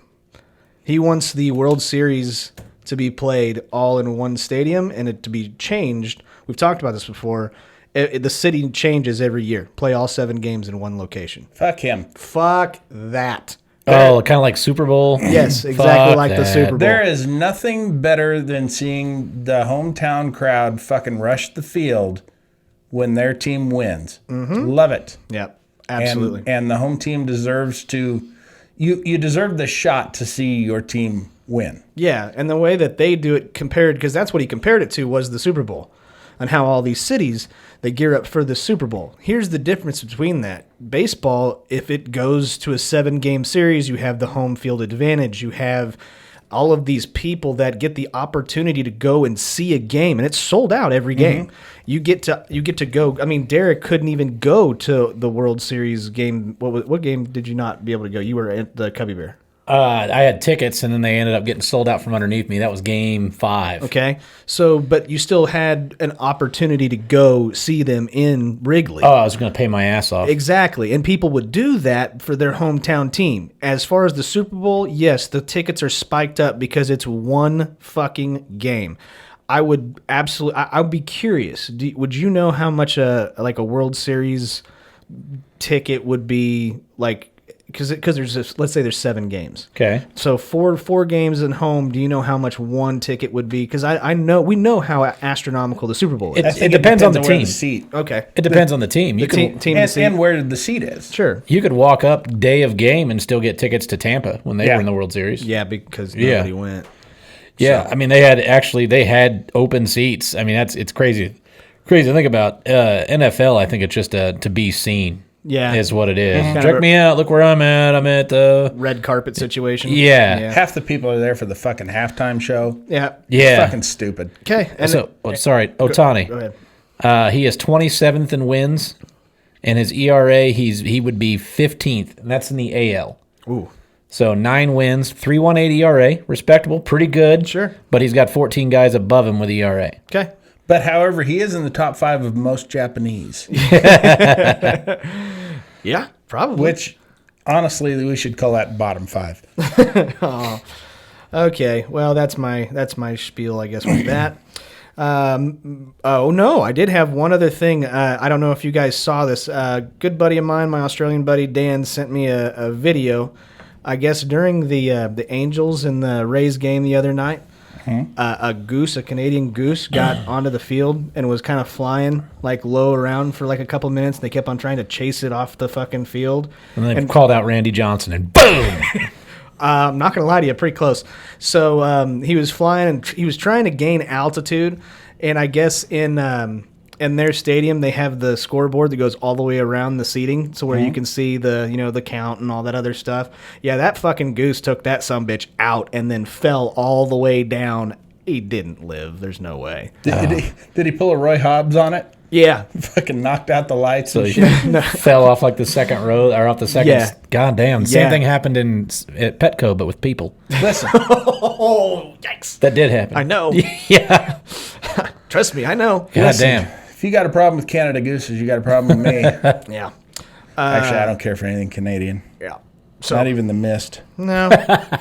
He wants the World Series to be played all in one stadium and it to be changed. We've talked about this before. The city changes every year. Play all 7 games in one location. Fuck him. Fuck that. Oh, kind of like Super Bowl? Yes, exactly like the Super Bowl. There is nothing better than seeing the hometown crowd fucking rush the field when their team wins. Love it. Yeah, absolutely. And the home team deserves to. You deserve the shot to see your team win. Yeah, and the way that they do it compared, because that's what he compared it to, was the Super Bowl. And how all these cities, they gear up for the Super Bowl. Here's the difference between that. Baseball, if it goes to a 7-game series, you have the home field advantage. You have all of these people that get the opportunity to go and see a game, and it's sold out every game. You get to go. I mean, Derek couldn't even go to the World Series game. What game did you not be able to go? You were at the Cubby Bear. I had tickets, and then they ended up getting sold out from underneath me. That was Game 5. Okay, so but you still had an opportunity to go see them in Wrigley. Oh, I was going to pay my ass off. Exactly, and people would do that for their hometown team. As far as the Super Bowl, yes, the tickets are spiked up because it's one fucking game. I would absolutely. I'd be curious. Would you know how much a World Series ticket would be like? Because there's let's say there's 7 games. Okay. So four games at home. Do you know how much one ticket would be? Because I know we know how astronomical the Super Bowl is. I think It depends on the where team. seat. Okay. It depends on the team. The team to see. And where the seat is. Sure. You could walk up day of game and still get tickets to Tampa when they were in the World Series. Yeah, because Yeah. nobody went. Yeah, I mean they had open seats. I mean it's crazy to think about. NFL, I think it's just to be seen. Yeah. Is what it is. Kind Check of a- me out. Look where I'm at. I'm at the Red carpet situation. Yeah. Half the people are there for the fucking halftime show. Yeah. yeah. Fucking stupid. Okay. And Sorry, Ohtani. go ahead. He is 27th in wins, and his ERA he would be 15th, and that's in the AL. Ooh. So 9 wins, 3.18 ERA, respectable, pretty good. Sure. But he's got 14 guys above him with ERA. Okay. But however, he is in the top 5 of most Japanese. Yeah, probably. Which, honestly, we should call that bottom 5. Okay. Well, that's my spiel, I guess, with that. Oh no, I did have one other thing. I don't know if you guys saw this. Good buddy of mine, my Australian buddy Dan, sent me a video. I guess during the Angels and the Rays game the other night, a Canadian goose, got onto the field and was kind of flying like low around for like a couple minutes. They kept on trying to chase it off the fucking field. And then they called out Randy Johnson, and boom! I'm not going to lie to you, pretty close. So he was flying and he was trying to gain altitude, and I guess in their stadium they have the scoreboard that goes all the way around the seating, so where you can see the count and all that other stuff. Yeah, that fucking goose took that sumbitch out and then fell all the way down. He didn't live. There's no way. Did he pull a Roy Hobbs on it? Yeah. Fucking knocked out the lights So and he shit. fell off like the second row, or off the second. Yeah. God damn. Same Yeah. thing happened at Petco, but with people. Listen, Oh, yikes. That did happen. I know. Yeah. Trust me, I know. God listen, damn. if you got a problem with Canada gooses, you got a problem with me. Yeah. Actually, I don't care for anything Canadian. Yeah. So Not even the mist. no,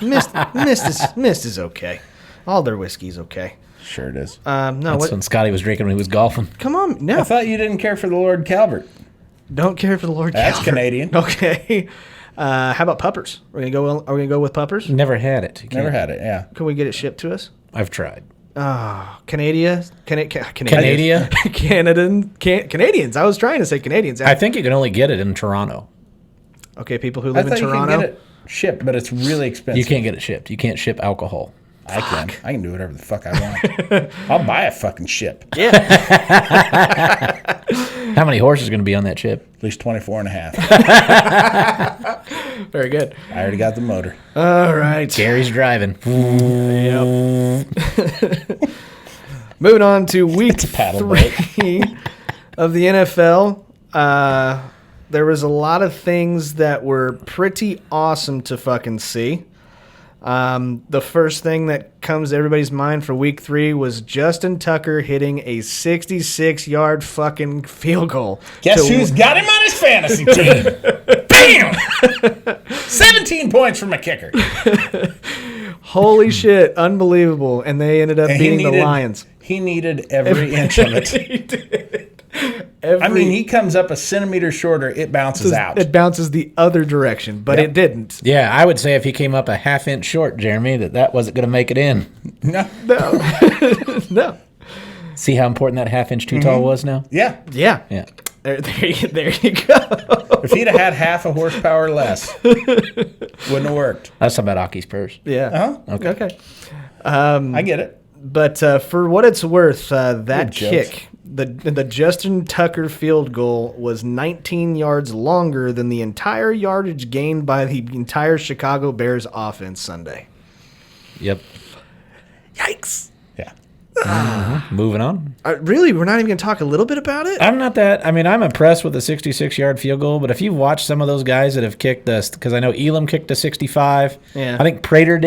mist is okay. All their whiskey's okay. Sure it is. No, That's what? when Scotty was drinking when he was golfing. Come on, no. I thought you didn't care for the Lord Calvert. Don't care for the Lord. That's Calvert. Canadian. Okay. How about puppers? Are we gonna go with puppers? Never had it. You Never can't- had it, yeah. Can we get it shipped to us? I've tried. Canadian. Canada? Canadians. I was trying to say Canadians. I think you can only get it in Toronto. Okay, people who I live in thought you Toronto. can get it shipped, but it's really expensive. You can't get it shipped. You can't ship alcohol. I can. I can do whatever the fuck I want. I'll buy a fucking ship. Yeah. How many horses are going to be on that ship? At least 24 and a half. Very good. I already got the motor. All right. Gary's driving. Yep. Moving on to week paddle 3 of the NFL. There was a lot of things that were pretty awesome to fucking see. The first thing that comes to everybody's mind for week 3 was Justin Tucker hitting a 66-yard fucking field goal. Guess to- who's got him on his fantasy team? Bam! 17 points from a kicker. Holy shit, unbelievable. And they ended up And beating the Lions. He needed every inch of it. He did. He comes up a centimeter shorter, it bounces out. It bounces the other direction, but Yep. it didn't. Yeah, I would say if he came up a half-inch short, Jeremy, that wasn't going to make it in. No. No. See how important that half-inch too tall was now? Yeah. Yeah. Yeah. There you go. If he'd have had half a horsepower less, wouldn't have worked. That's about Aki's purse. Yeah. Uh-huh. Okay. I get it. But for what it's worth, that Good jokes. kick, the Justin Tucker field goal was 19 yards longer than the entire yardage gained by the entire Chicago Bears offense Sunday. Yep. Yikes. Yeah. Moving on. Really? We're not even going to talk a little bit about it? I'm impressed with the 66-yard field goal, but if you watch some of those guys that have kicked this, because I know Elam kicked a 65. Yeah. I think Prater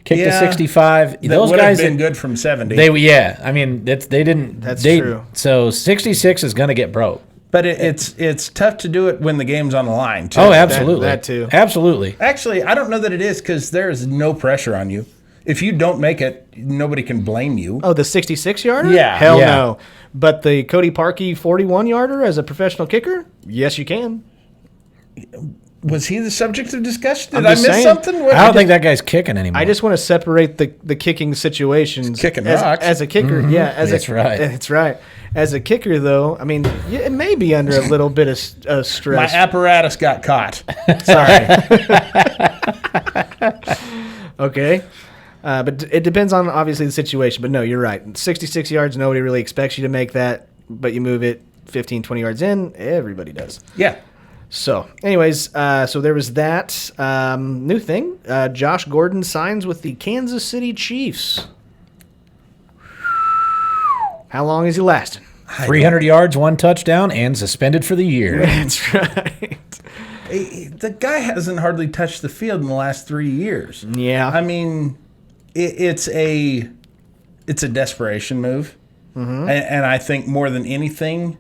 kicked a 65. That Those would guys have been good from 70. they didn't. That's true. So 66 is going to get broke. But it's tough to do it when the game's on the line, too. Oh, absolutely. that too. Absolutely. Actually, I don't know that it is because there's no pressure on you. If you don't make it, nobody can blame you. Oh, the 66-yarder? Yeah. Hell Yeah. no. But the Cody Parkey 41-yarder as a professional kicker? Yes, you can. Was he the subject of discussion? I'm Did I just miss saying. something? I don't think that guy's kicking anymore. I just want to separate the kicking situations. Kicking as, rocks. as a kicker, yeah. That's right. That's right. As a kicker, though, I mean, it may be under a little bit of My stress. apparatus got caught. Sorry. Okay. But it depends on, obviously, the situation. But no, you're right. 66 yards, nobody really expects you to make that. But you move it 15, 20 yards in, everybody does. Yeah. So, anyways, so there was that new thing. Josh Gordon signs with the Kansas City Chiefs. How long is he lasting? 300 yards, 1 touchdown, and suspended for the year. That's right. The guy hasn't hardly touched the field in the last 3 years. Yeah. I mean, it's a desperation move. And I think more than anything,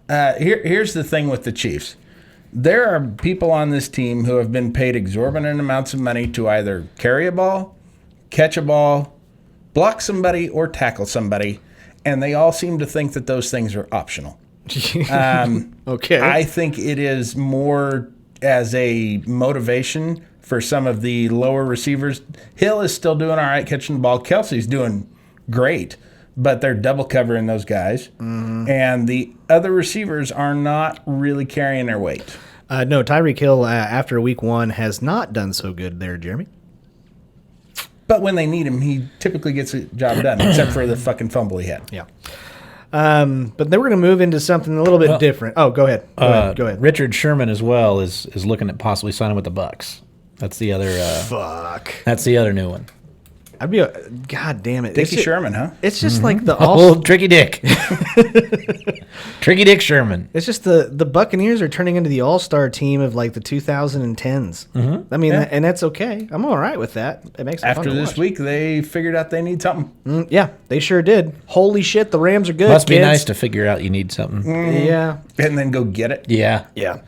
here's the thing with the Chiefs. There are people on this team who have been paid exorbitant amounts of money to either carry a ball, catch a ball, block somebody, or tackle somebody, and they all seem to think that those things are optional. Okay. I think it is more as a motivation for some of the lower receivers. Hill is still doing all right catching the ball. Kelsey's doing great, but they're double covering those guys. And the other receivers are not really carrying their weight. No, Tyreek Hill, after week 1, has not done so good there, Jeremy. But when they need him, he typically gets the job done, except for the fucking fumble he had. Yeah. But then we're going to move into something a little bit different. Oh, go ahead. Go ahead. Richard Sherman as well is looking at possibly signing with the Bucks. That's the other. Fuck. That's the other new one. I'd be God damn it. Dickie Sherman, huh? It's just like the Oh, Tricky Dick. Tricky Dick Sherman. It's just the Buccaneers are turning into the all-star team of like the 2010s. I mean, and that's okay. I'm all right with that. It makes it fun After to this watch. week, they figured out they need something. Yeah, they sure did. Holy shit, the Rams are good. Must be kids. nice to figure out you need something. Yeah. And then go get it. Yeah. Yeah.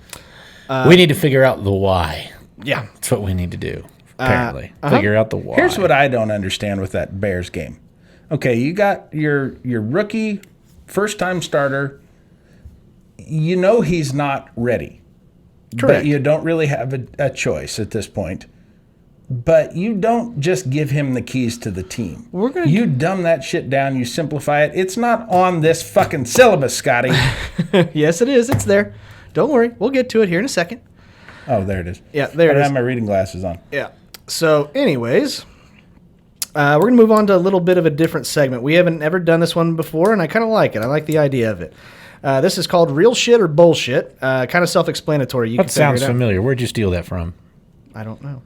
We need to figure out the why. Yeah. That's what we need to do, apparently. Figure out the why. Here's what I don't understand with that Bears game. Okay, you got your rookie, first-time starter. You know he's not ready. Correct. But you don't really have a choice at this point. But you don't just give him the keys to the team. You dumb that shit down. You simplify it. It's not on this fucking syllabus, Scotty. Yes, it is. It's there. Don't worry. We'll get to it here in a second. Oh, there it is. Yeah, there I it don't is. have my reading glasses on. Yeah. So, anyways, we're going to move on to a little bit of a different segment. We haven't ever done this one before, and I kind of like it. I like the idea of it. This is called Real Shit or Bullshit. Kind of self-explanatory. You That can sounds figure it out. familiar. Where'd you steal that from? I don't know.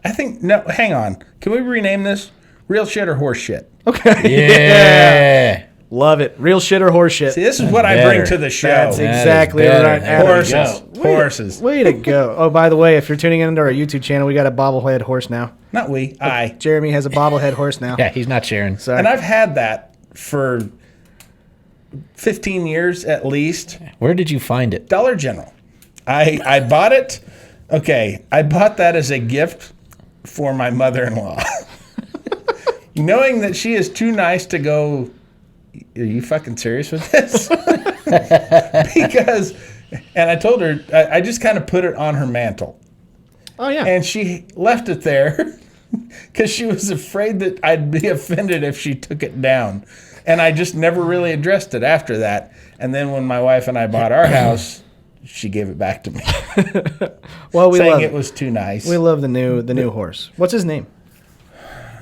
I think, no, hang on. Can we rename this? Real shit or horse shit? Okay. Yeah. Love it. Real shit or horse shit. See, this is what I better. bring to the show. That's That is exactly better. right. There we Horses. go. Horses. Way to go. Oh, by the way, if you're tuning into our YouTube channel, we got a bobblehead horse now. Not we, I. Jeremy has a bobblehead horse now. Yeah, he's not sharing. Sorry. And I've had that for 15 years at least. Where did you find it? Dollar General. I bought it. Okay, I bought that as a gift for my mother-in-law. Knowing that she is too nice to go, are you fucking serious with this? Because, and I told her, I just kind of put it on her mantle. Oh, yeah. And she left it there because she was afraid that I'd be offended if she took it down. And I just never really addressed it after that. And then when my wife and I bought our house, she gave it back to me, Well, we saying love it was too nice. We love the new horse. What's his name?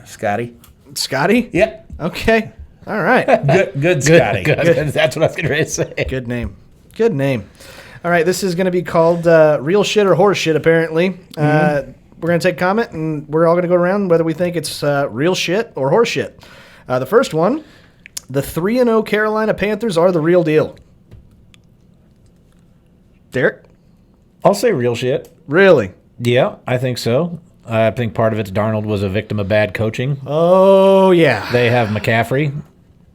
Scotty. Scotty? Yep. Okay. All right. Good Scotty. Good. That's what I was going to say. Good name. Good name. All right. This is going to be called Real Shit or Horse Shit, apparently. We're going to take comment, and we're all going to go around whether we think it's real shit or horse shit. The first one, the 3-0 Carolina Panthers are the real deal. Derek? I'll say real shit. Really? Yeah, I think so. I think part of it's Darnold was a victim of bad coaching. Oh, yeah. They have McCaffrey,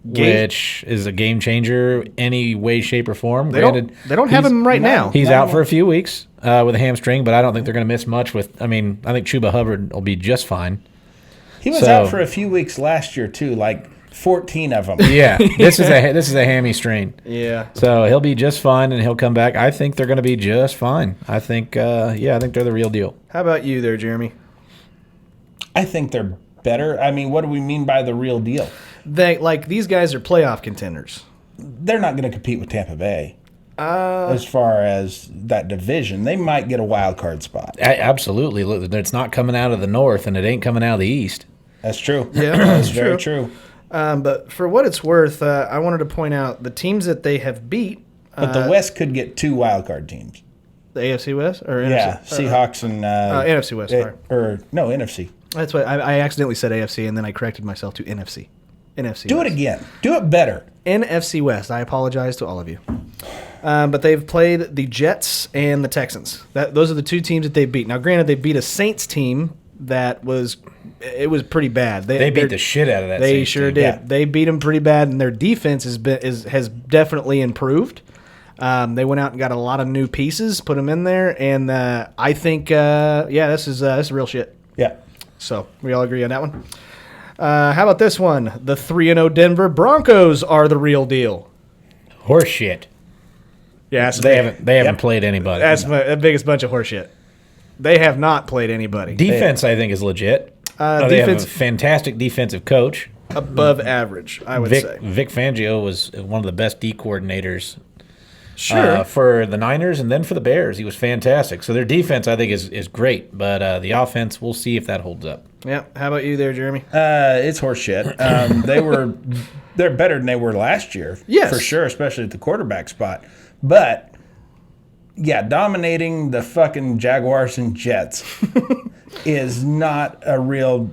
which is a game changer any way, shape, or form. They don't have he's- him right now. He's out for a few weeks with a hamstring, but I don't think they're going to miss much with. I mean, I think Chuba Hubbard will be just fine. He was So- out for a few weeks last year too, like 14 of them. Yeah, this is a hammy strain. Yeah. So he'll be just fine, and he'll come back. I think they're going to be just fine. I think, I think they're the real deal. How about you there, Jeremy? I think they're better. I mean, what do we mean by the real deal? These guys are playoff contenders. They're not going to compete with Tampa Bay. As far as that division, they might get a wild card spot. Absolutely. Look, it's not coming out of the north, and it ain't coming out of the east. That's true. Yeah, that's that's very true. But for what it's worth, I wanted to point out the teams that they have beat. But the West could get 2 wild card teams. The AFC West or Yeah, NFC? Seahawks and NFC West. Sorry. NFC. That's why I accidentally said AFC and then I corrected myself to NFC. NFC. Do West. it again. Do it better. NFC West. I apologize to all of you. But they've played the Jets and the Texans. Those are the 2 teams that they beat. Now, granted, they beat a Saints team that was pretty bad. They beat the shit out of that. They Saints sure team. did. Yeah. They beat them pretty bad, and their defense has definitely improved. They went out and got a lot of new pieces, put them in there, and I think this is real shit. Yeah. So we all agree on that one. How about this one? The 3-0 Denver Broncos are the real deal. Horse shit. Yeah, They haven't played anybody. That's the biggest bunch of horseshit. They have not played anybody. Defense, I think, is legit. They have a fantastic defensive coach. Above average, I would say. Vic Fangio was one of the best D coordinators for the Niners and then for the Bears. He was fantastic. So their defense, I think, is great. But the offense, we'll see if that holds up. Yeah. How about you there, Jeremy? It's horseshit. They're better than they were last year. Yes. For sure, especially at the quarterback spot. But, yeah, dominating the fucking Jaguars and Jets is not a real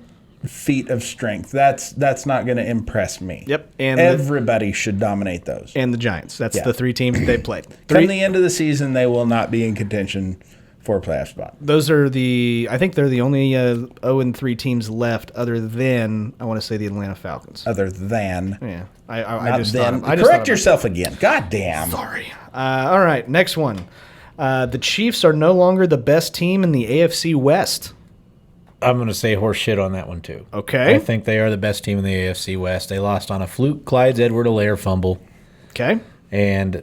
feat of strength. That's not going to impress me. Yep. And everybody should dominate those. And the Giants. That's the 3 teams that they played. Come the end of the season, they will not be in contention for a playoff spot. Those are I think they're the only 0-3 teams left other than, I want to say, the Atlanta Falcons. Other than. Yeah. I just thought. Correct yourself again. God damn. Sorry. All right. Next one. The Chiefs are no longer the best team in the AFC West. I'm going to say horse shit on that one, too. Okay. I think they are the best team in the AFC West. They lost on a fluke Clyde's Edward-Helaire fumble. Okay. And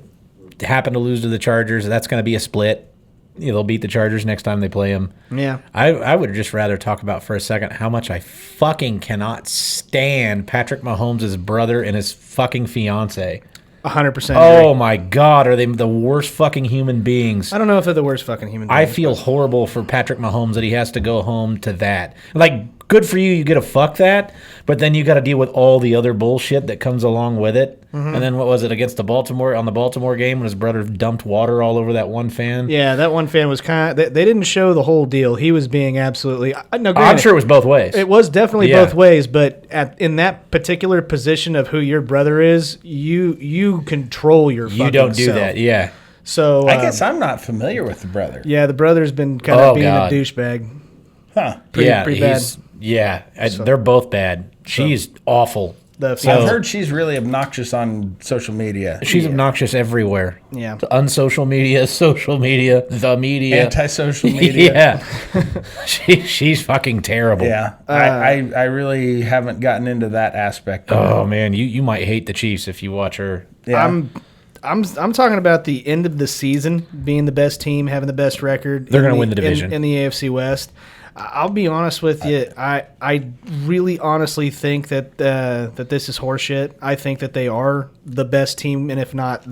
happened to lose to the Chargers. That's going to be a split. They'll beat the Chargers next time they play them. Yeah. I would just rather talk about for a second how much I fucking cannot stand Patrick Mahomes' brother and his fucking fiance. 100%. Oh my God, are they the worst fucking human beings? I don't know if they're the worst fucking human beings. I feel horrible for Patrick Mahomes that he has to go home to that. Like, good for you get to fuck that, but then you got to deal with all the other bullshit that comes along with it. Mm-hmm. And then what was it against the Baltimore game when his brother dumped water all over that one fan? Yeah, that one fan was kind of. They didn't show the whole deal. He was being absolutely. No, I'm sure it was both ways. It was definitely both ways, but in that particular position of who your brother is, you control your. You don't do self. that, yeah. So I guess I'm not familiar with the brother. Yeah, the brother's been kind of being a douchebag. Huh? Pretty bad. They're both bad. She's awful. I've heard she's really obnoxious on social media. She's obnoxious everywhere. Yeah. Unsocial media, social media, the media. Anti-social media. Yeah. She's fucking terrible. Yeah. I really haven't gotten into that aspect of it. Man, you might hate the Chiefs if you watch her. Yeah. I'm talking about the end of the season being the best team, having the best record. They're going to win the division. In the AFC West. I'll be honest with you. I really honestly think that this is horseshit. I think that they are the best team, and if not,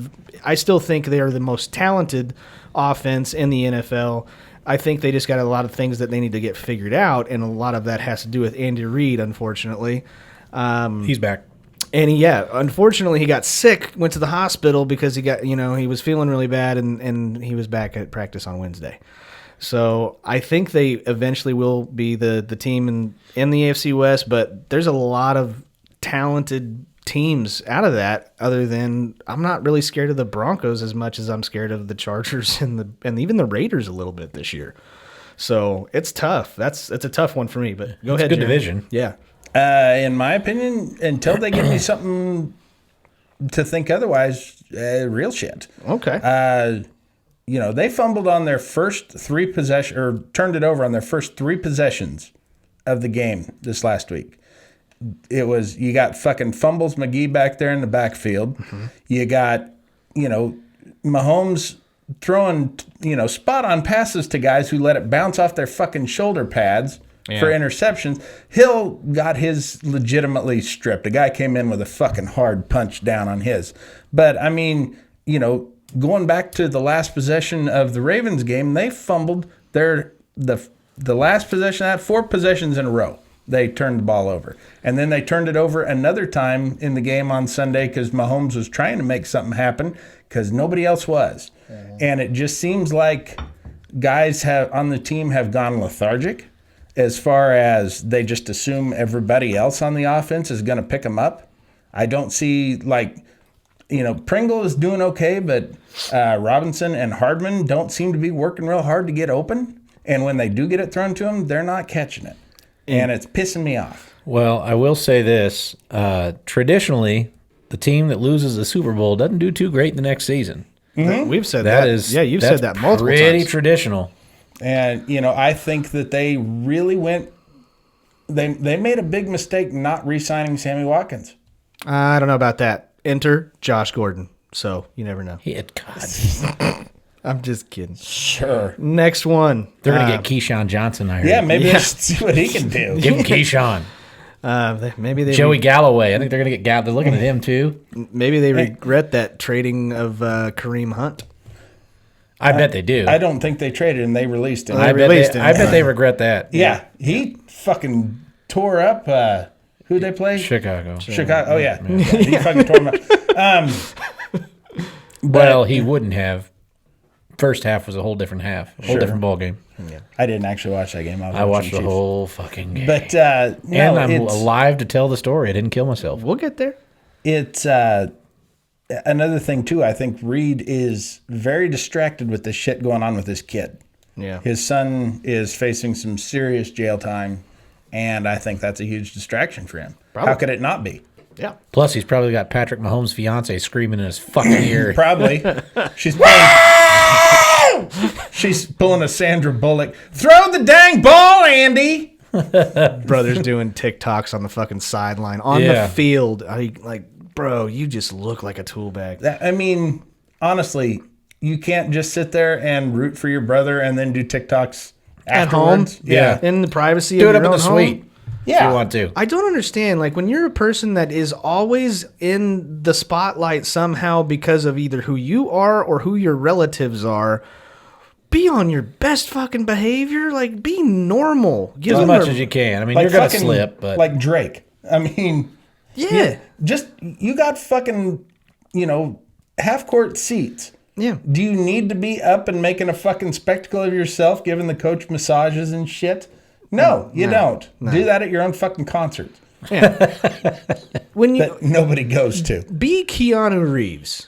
I still think they are the most talented offense in the NFL. I think they just got a lot of things that they need to get figured out, and a lot of that has to do with Andy Reid, unfortunately. He's back. And unfortunately, he got sick, went to the hospital because he was feeling really bad, and he was back at practice on Wednesday. So I think they eventually will be the team in the AFC West, but there's a lot of talented teams out of that. Other than I'm not really scared of the Broncos as much as I'm scared of the Chargers and even the Raiders a little bit this year. So it's tough. It's a tough one for me. But go ahead. Good Jeremy. division. Yeah. In my opinion, until they give me something to think otherwise, real shit. Okay. They fumbled on their first 3 possessions, or turned it over on their first 3 possessions of the game this last week. You got fucking Fumbles McGee back there in the backfield. Mm-hmm. You got, Mahomes throwing, spot on passes to guys who let it bounce off their fucking shoulder pads for interceptions. Hill got his legitimately stripped. A guy came in with a fucking hard punch down on his. But, I mean, going back to the last possession of the Ravens game, they fumbled the last possession. That 4 possessions in a row, they turned the ball over. And then they turned it over another time in the game on Sunday because Mahomes was trying to make something happen because nobody else was. Mm-hmm. And it just seems like guys on the team have gone lethargic as far as they just assume everybody else on the offense is going to pick them up. I don't see, Pringle is doing okay, but Robinson and Hardman don't seem to be working real hard to get open. And when they do get it thrown to them, they're not catching it. And it's pissing me off. Well, I will say this. Traditionally, the team that loses the Super Bowl doesn't do too great the next season. Mm-hmm. We've said that. You've said that multiple times. Pretty traditional. And, I think that they really they made a big mistake not re-signing Sammy Watkins. I don't know about that. Enter Josh Gordon. So you never know. God. I'm just kidding. Sure. Next one. They're going to get Keyshawn Johnson, I heard. Yeah, maybe I should see what he can do. Give him Keyshawn. Maybe they Joey Galloway. I think they're going to get They're looking at him, too. maybe they regret that trading of Kareem Hunt. I bet they do. I don't think they traded him. They released him. They released him. I bet they regret that. Yeah, he fucking tore up. Who'd they play? Chicago. Chicago. Oh yeah, he fucking tore him up. Well, he wouldn't have. First half was a whole different half, a whole different ball game. I didn't actually watch that game. I watched the whole fucking game. But and I'm alive to tell the story. I didn't kill myself. We'll get there. It's another thing too. I think Reed is very distracted with the shit going on with his kid. Yeah. His son is facing some serious jail time, and I think that's a huge distraction for him. Probably. How could it not be? Yeah. Plus, he's probably got Patrick Mahomes' fiance screaming in his fucking ear. Probably. She's pulling a Sandra Bullock. Throw the dang ball, Andy. Brothers doing TikToks on the fucking sideline on the field. Bro, you just look like a tool bag. I mean, honestly, you can't just sit there and root for your brother and then do TikToks At home? afterwards. Yeah. In the privacy Do of it up your in own the home? suite if you want to. I don't understand. Like, when you're a person that is always in the spotlight somehow because of either who you are or who your relatives are, be on your best fucking behavior. Like, be normal. Give As them much a- as you can. I mean, Like you're going to fucking- slip, but like Drake. I mean, Yeah. you got fucking, half court seats. Yeah. Do you need to be up and making a fucking spectacle of yourself, giving the coach massages and shit? No, you don't. Do that at your own fucking concert When you that nobody goes to. be Keanu Reeves,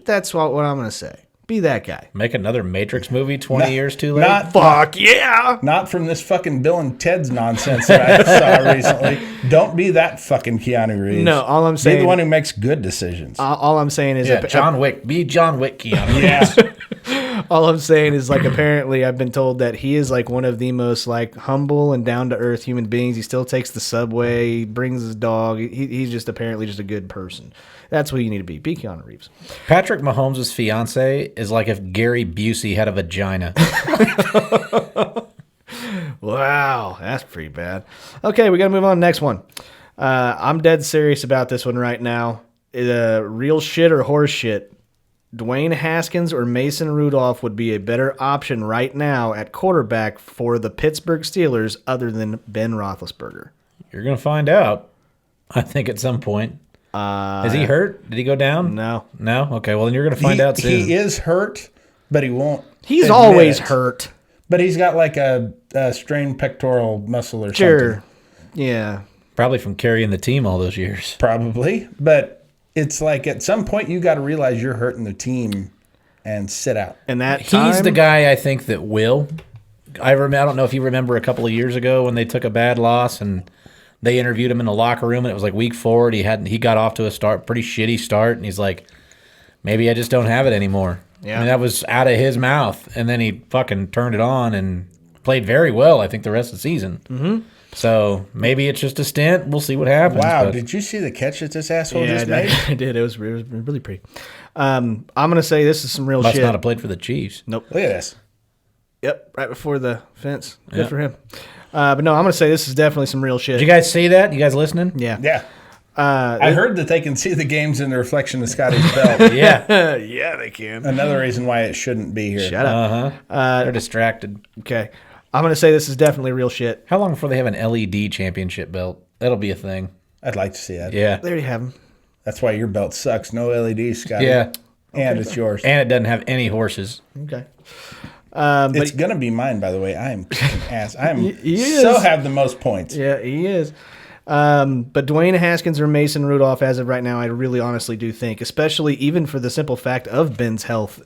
that's what I'm going to say. Be that guy. make another Matrix movie 20 years too late. Fuck yeah. Not from this fucking Bill and Ted's nonsense that I saw recently. Don't be that fucking Keanu Reeves. No, all I'm Be saying- the one who makes good decisions. All I'm saying is Yeah, John Wick. Be John Wick, Keanu. Yeah. all I'm saying is, like, apparently I've been told that he is like one of the most like humble and down to earth human beings. He still takes the subway, he brings his dog. He's just apparently just a good person. That's what you need to be. Be Keanu Reeves. Patrick Mahomes' fiance is like if Gary Busey had a vagina. Wow, that's pretty bad. Okay, we got to move on to the next one. I'm dead serious about this one right now. Real shit or horse shit? Dwayne Haskins or Mason Rudolph would be a better option right now at quarterback for the Pittsburgh Steelers other than Roethlisberger. You're going to find out, I think, at some point. Is he hurt? Did he go down? No. No? Okay, well, then you're going to find out soon. He is hurt, but he won't. He's admit always it. hurt. But he's got like a strained pectoral muscle or Sure. something. Yeah. Probably from carrying the team all those years. Probably. But it's like at some point you got to realize you're hurting the team and sit out. And that He's the guy I think that will. I don't know if you remember a couple of years ago when they took a bad loss and they interviewed him in the locker room and it was like week 4. He got off to a pretty shitty start, and he's like, maybe I just don't have it anymore. Yeah. I mean, that was out of his mouth, and then he fucking turned it on and played very well, I think, the rest of the season. Mm-hmm. So maybe it's just a stint. We'll see what happens. Wow, but did you see the catch that this asshole Yeah, just made? I did. It was really pretty. I'm going to say this is some real must shit. not have played for the Chiefs. Nope. Look at this. Yep, right before the fence. Good Yep. for him. But no, I'm going to say this is definitely some real shit. Did you guys see that? You guys listening? Yeah. Yeah. I heard that they can see the games in the reflection of Scotty's belt. Yeah. Yeah, they can. Another reason why it shouldn't be here. Shut up. They're distracted. Okay. I'm going to say this is definitely real shit. How long before they have an LED championship belt? That'll be a thing. I'd like to see that. Yeah. They already have them. That's why your belt sucks. No LEDs, Scotty. Yeah. And it's yours. And it doesn't have any horses. Okay. It's going to be mine, by the way. I am kicking ass. I am is. so have the most points. Yeah, he is. But Dwayne Haskins or Mason Rudolph, as of right now, I really honestly do think, especially even for the simple fact of Ben's health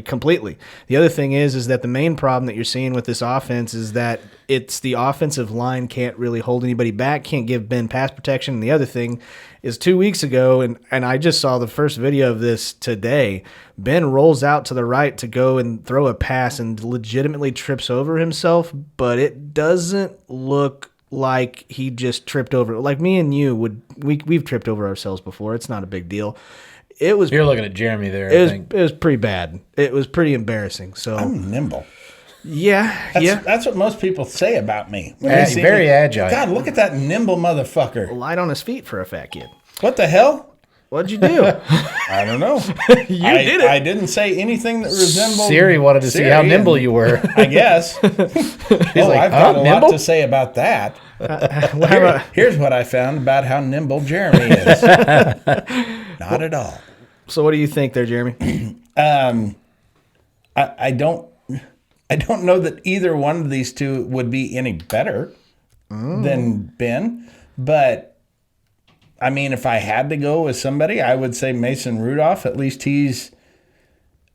completely. The other thing is that the main problem that you're seeing with this offense is that it's the offensive line can't really hold anybody back, can't give Ben pass protection. And the other thing is 2 weeks ago, and I just saw the first video of this today, Ben rolls out to the right to go and throw a pass and legitimately trips over himself, but it doesn't look like he just tripped over. Like me and you we've tripped over ourselves before. It's not a big deal. It was You're looking at Jeremy there, I think. it was pretty bad. It was pretty embarrassing. So I'm nimble. Yeah. That's what most people say about me. When they see Very me. agile. God, look at that nimble motherfucker. Light on his feet for a fat kid. What the hell? What'd you do? I don't know. You did it. I didn't say anything that resembled. Siri wanted to see how nimble you were. I guess. I've got a lot to say about that. Here's what I found about how nimble Jeremy is. Not at all. So what do you think there, Jeremy? I don't know that either one of these two would be any better than Ben, but I mean, if I had to go with somebody, I would say Mason Rudolph. At least he's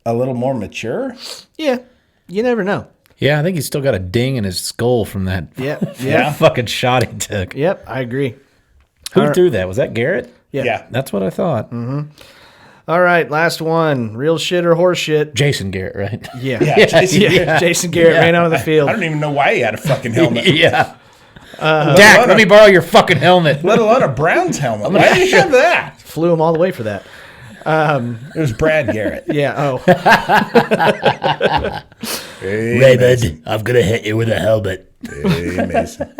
a little more mature. Yeah. You never know. Yeah, I think he's still got a ding in his skull from that Yeah. fucking shot he took. Yep, I agree. Who threw that? Was that Garrett? Yeah. That's what I thought. All right, last one. Real shit or horse shit? Jason Garrett, right? Yeah. Jason, Jason Garrett ran out of the field. I don't even know why he had a fucking helmet. Yeah. Dak, let me borrow your fucking helmet. Let alone a Browns helmet. Why did you have that? Flew him all the way for that. It was Brad Garrett. Yeah, oh. Hey, Raymond, I'm going to hit you with a helmet. Hey, Mason.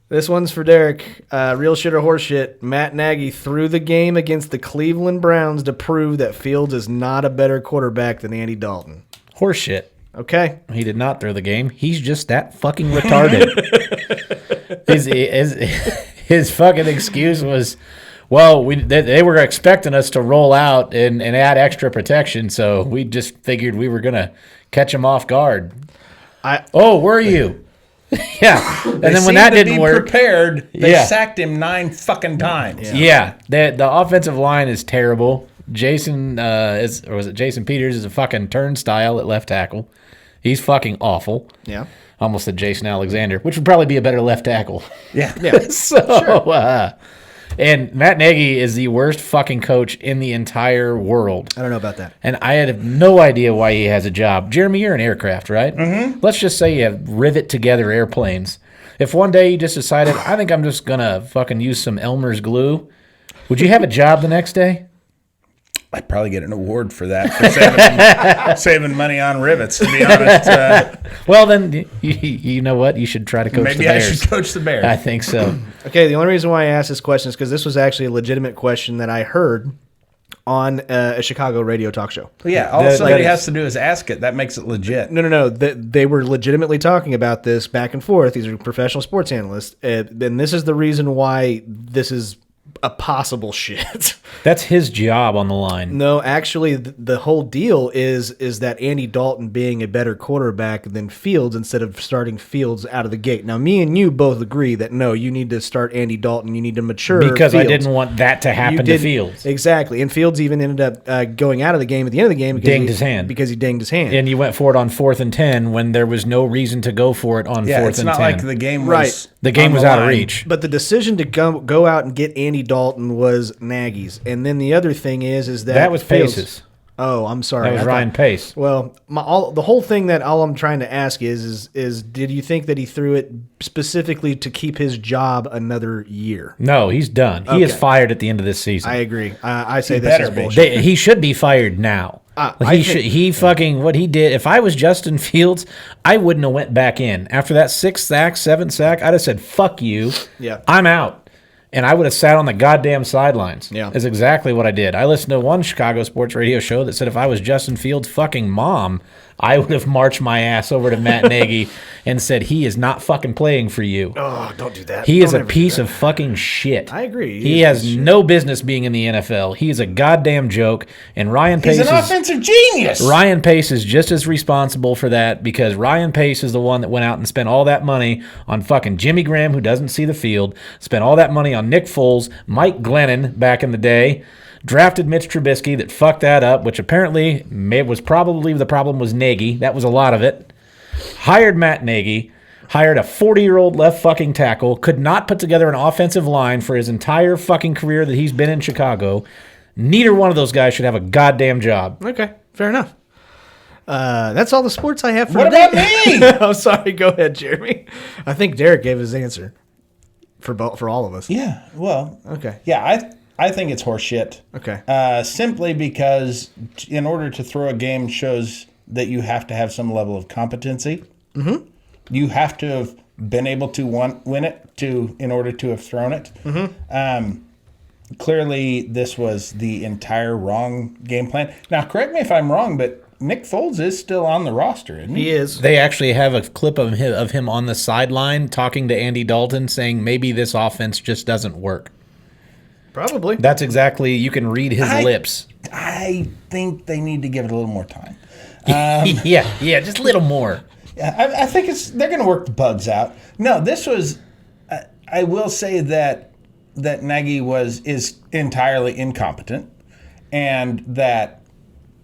This one's for Derek. Real shit or horse shit? Matt Nagy threw the game against the Cleveland Browns to prove that Fields is not a better quarterback than Andy Dalton. Horseshit. Okay. He did not throw the game. He's just that fucking retarded. His fucking excuse was, well, they were expecting us to roll out and add extra protection, so we just figured we were going to catch them off guard. Were you? Yeah. And then when that didn't work. Prepared, they sacked him 9 fucking times. Yeah. The offensive line is terrible. Jason Jason Peters is a fucking turnstile at left tackle. He's fucking awful. Yeah. Almost said Jason Alexander, which would probably be a better left tackle. Yeah. And Matt Nagy is the worst fucking coach in the entire world. I don't know about that. And I have no idea why he has a job. Jeremy, you're in aircraft, right? Mm-hmm. Let's just say you have rivet together airplanes. If one day you just decided, I think I'm just going to fucking use some Elmer's glue, would you have a job the next day? I'd probably get an award for that, for saving money on rivets, to be honest. Well, then, you know what? You should try to coach the Bears. Maybe I should coach the Bears. I think so. Okay, the only reason why I asked this question is because this was actually a legitimate question that I heard on a Chicago radio talk show. Well, yeah, all somebody has to do is ask it. That makes it legit. No. They were legitimately talking about this back and forth. These are professional sports analysts. And this is the reason why this is a possible shit. That's his job on the line. No, actually, the whole deal is that Andy Dalton being a better quarterback than Fields instead of starting Fields out of the gate. Now, me and you both agree that, no, you need to start Andy Dalton. You need to mature because Fields. I didn't want that to happen to Fields. Exactly. And Fields even ended up going out of the game at the end of the game because he dinged his hand. And you went for it on 4th and 10 when there was no reason to go for it on 4th and 10. It's not like the game was The game was out of reach. But the decision to go out and get Andy Dalton was Nagy's. And then the other thing is that was Fields, Pace's. Oh, I'm sorry. That was Ryan Pace. Well, the whole thing that all I'm trying to ask is did you think that he threw it specifically to keep his job another year? No, he's done. He is fired at the end of this season. I agree. I say this is bullshit. He should be fired now. What he did. If I was Justin Fields, I wouldn't have went back in after that 6th sack, 7th sack. I'd have said, "Fuck you. Yeah, I'm out." And I would have sat on the goddamn sidelines. Yeah. Is exactly what I did. I listened to one Chicago sports radio show that said if I was Justin Fields' fucking mom, I would have marched my ass over to Matt Nagy and said, he is not fucking playing for you. Oh, don't do that. He is a piece of fucking shit. I agree. He has no business being in the NFL. He is a goddamn joke. And Ryan Pace is an offensive genius. Ryan Pace is just as responsible for that because Ryan Pace is the one that went out and spent all that money on fucking Jimmy Graham, who doesn't see the field, spent all that money on Nick Foles, Mike Glennon back in the day, drafted Mitch Trubisky that fucked that up, which apparently was probably the problem was Nagy. That was a lot of it. Hired Matt Nagy, hired a 40-year-old left fucking tackle, could not put together an offensive line for his entire fucking career that he's been in Chicago. Neither one of those guys should have a goddamn job. Okay, fair enough. That's all the sports I have for what today. What about me? I'm sorry. Go ahead, Jeremy. I think Derek gave his answer for all of us. Yeah, well. Okay. Yeah, I think it's horse shit. Okay. Simply because in order to throw a game shows that you have to have some level of competency. Mm-hmm. You have to have been able to win it in order to have thrown it. Mm-hmm. Clearly, this was the entire wrong game plan. Now, correct me if I'm wrong, but Nick Foles is still on the roster, isn't he? He is. They actually have a clip of him on the sideline talking to Andy Dalton saying maybe this offense just doesn't work. Probably. That's exactly, you can read his lips. I think they need to give it a little more time. Yeah, just a little more. I think they're going to work the bugs out. No, this was. I will say that Nagy is entirely incompetent, and that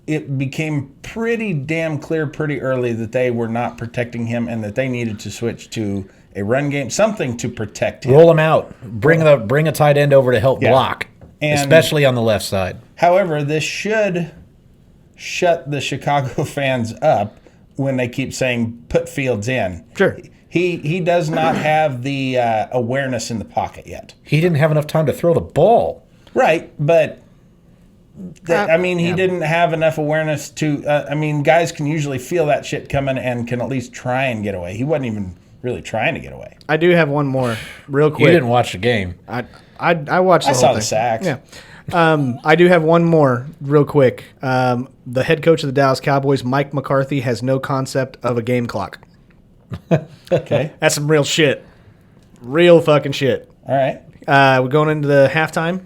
it became pretty damn clear pretty early that they were not protecting him, and that they needed to switch to a run game, something to protect him. Roll him out. Bring a tight end over to help block, And- especially on the left side. However, this should shut the Chicago fans up when they keep saying put Fields in. Sure. He does not have the awareness in the pocket yet. He didn't have enough time to throw the ball. Right, but he didn't have enough awareness to. Guys can usually feel that shit coming and can at least try and get away. He wasn't even really trying to get away. I do have one more, real quick. You didn't watch the game. I watched the I whole saw thing. the sacks. Yeah. I do have one more, real quick. The head coach of the Dallas Cowboys, Mike McCarthy, has no concept of a game clock. Okay. That's some real shit. Real fucking shit. All right. We're going into the halftime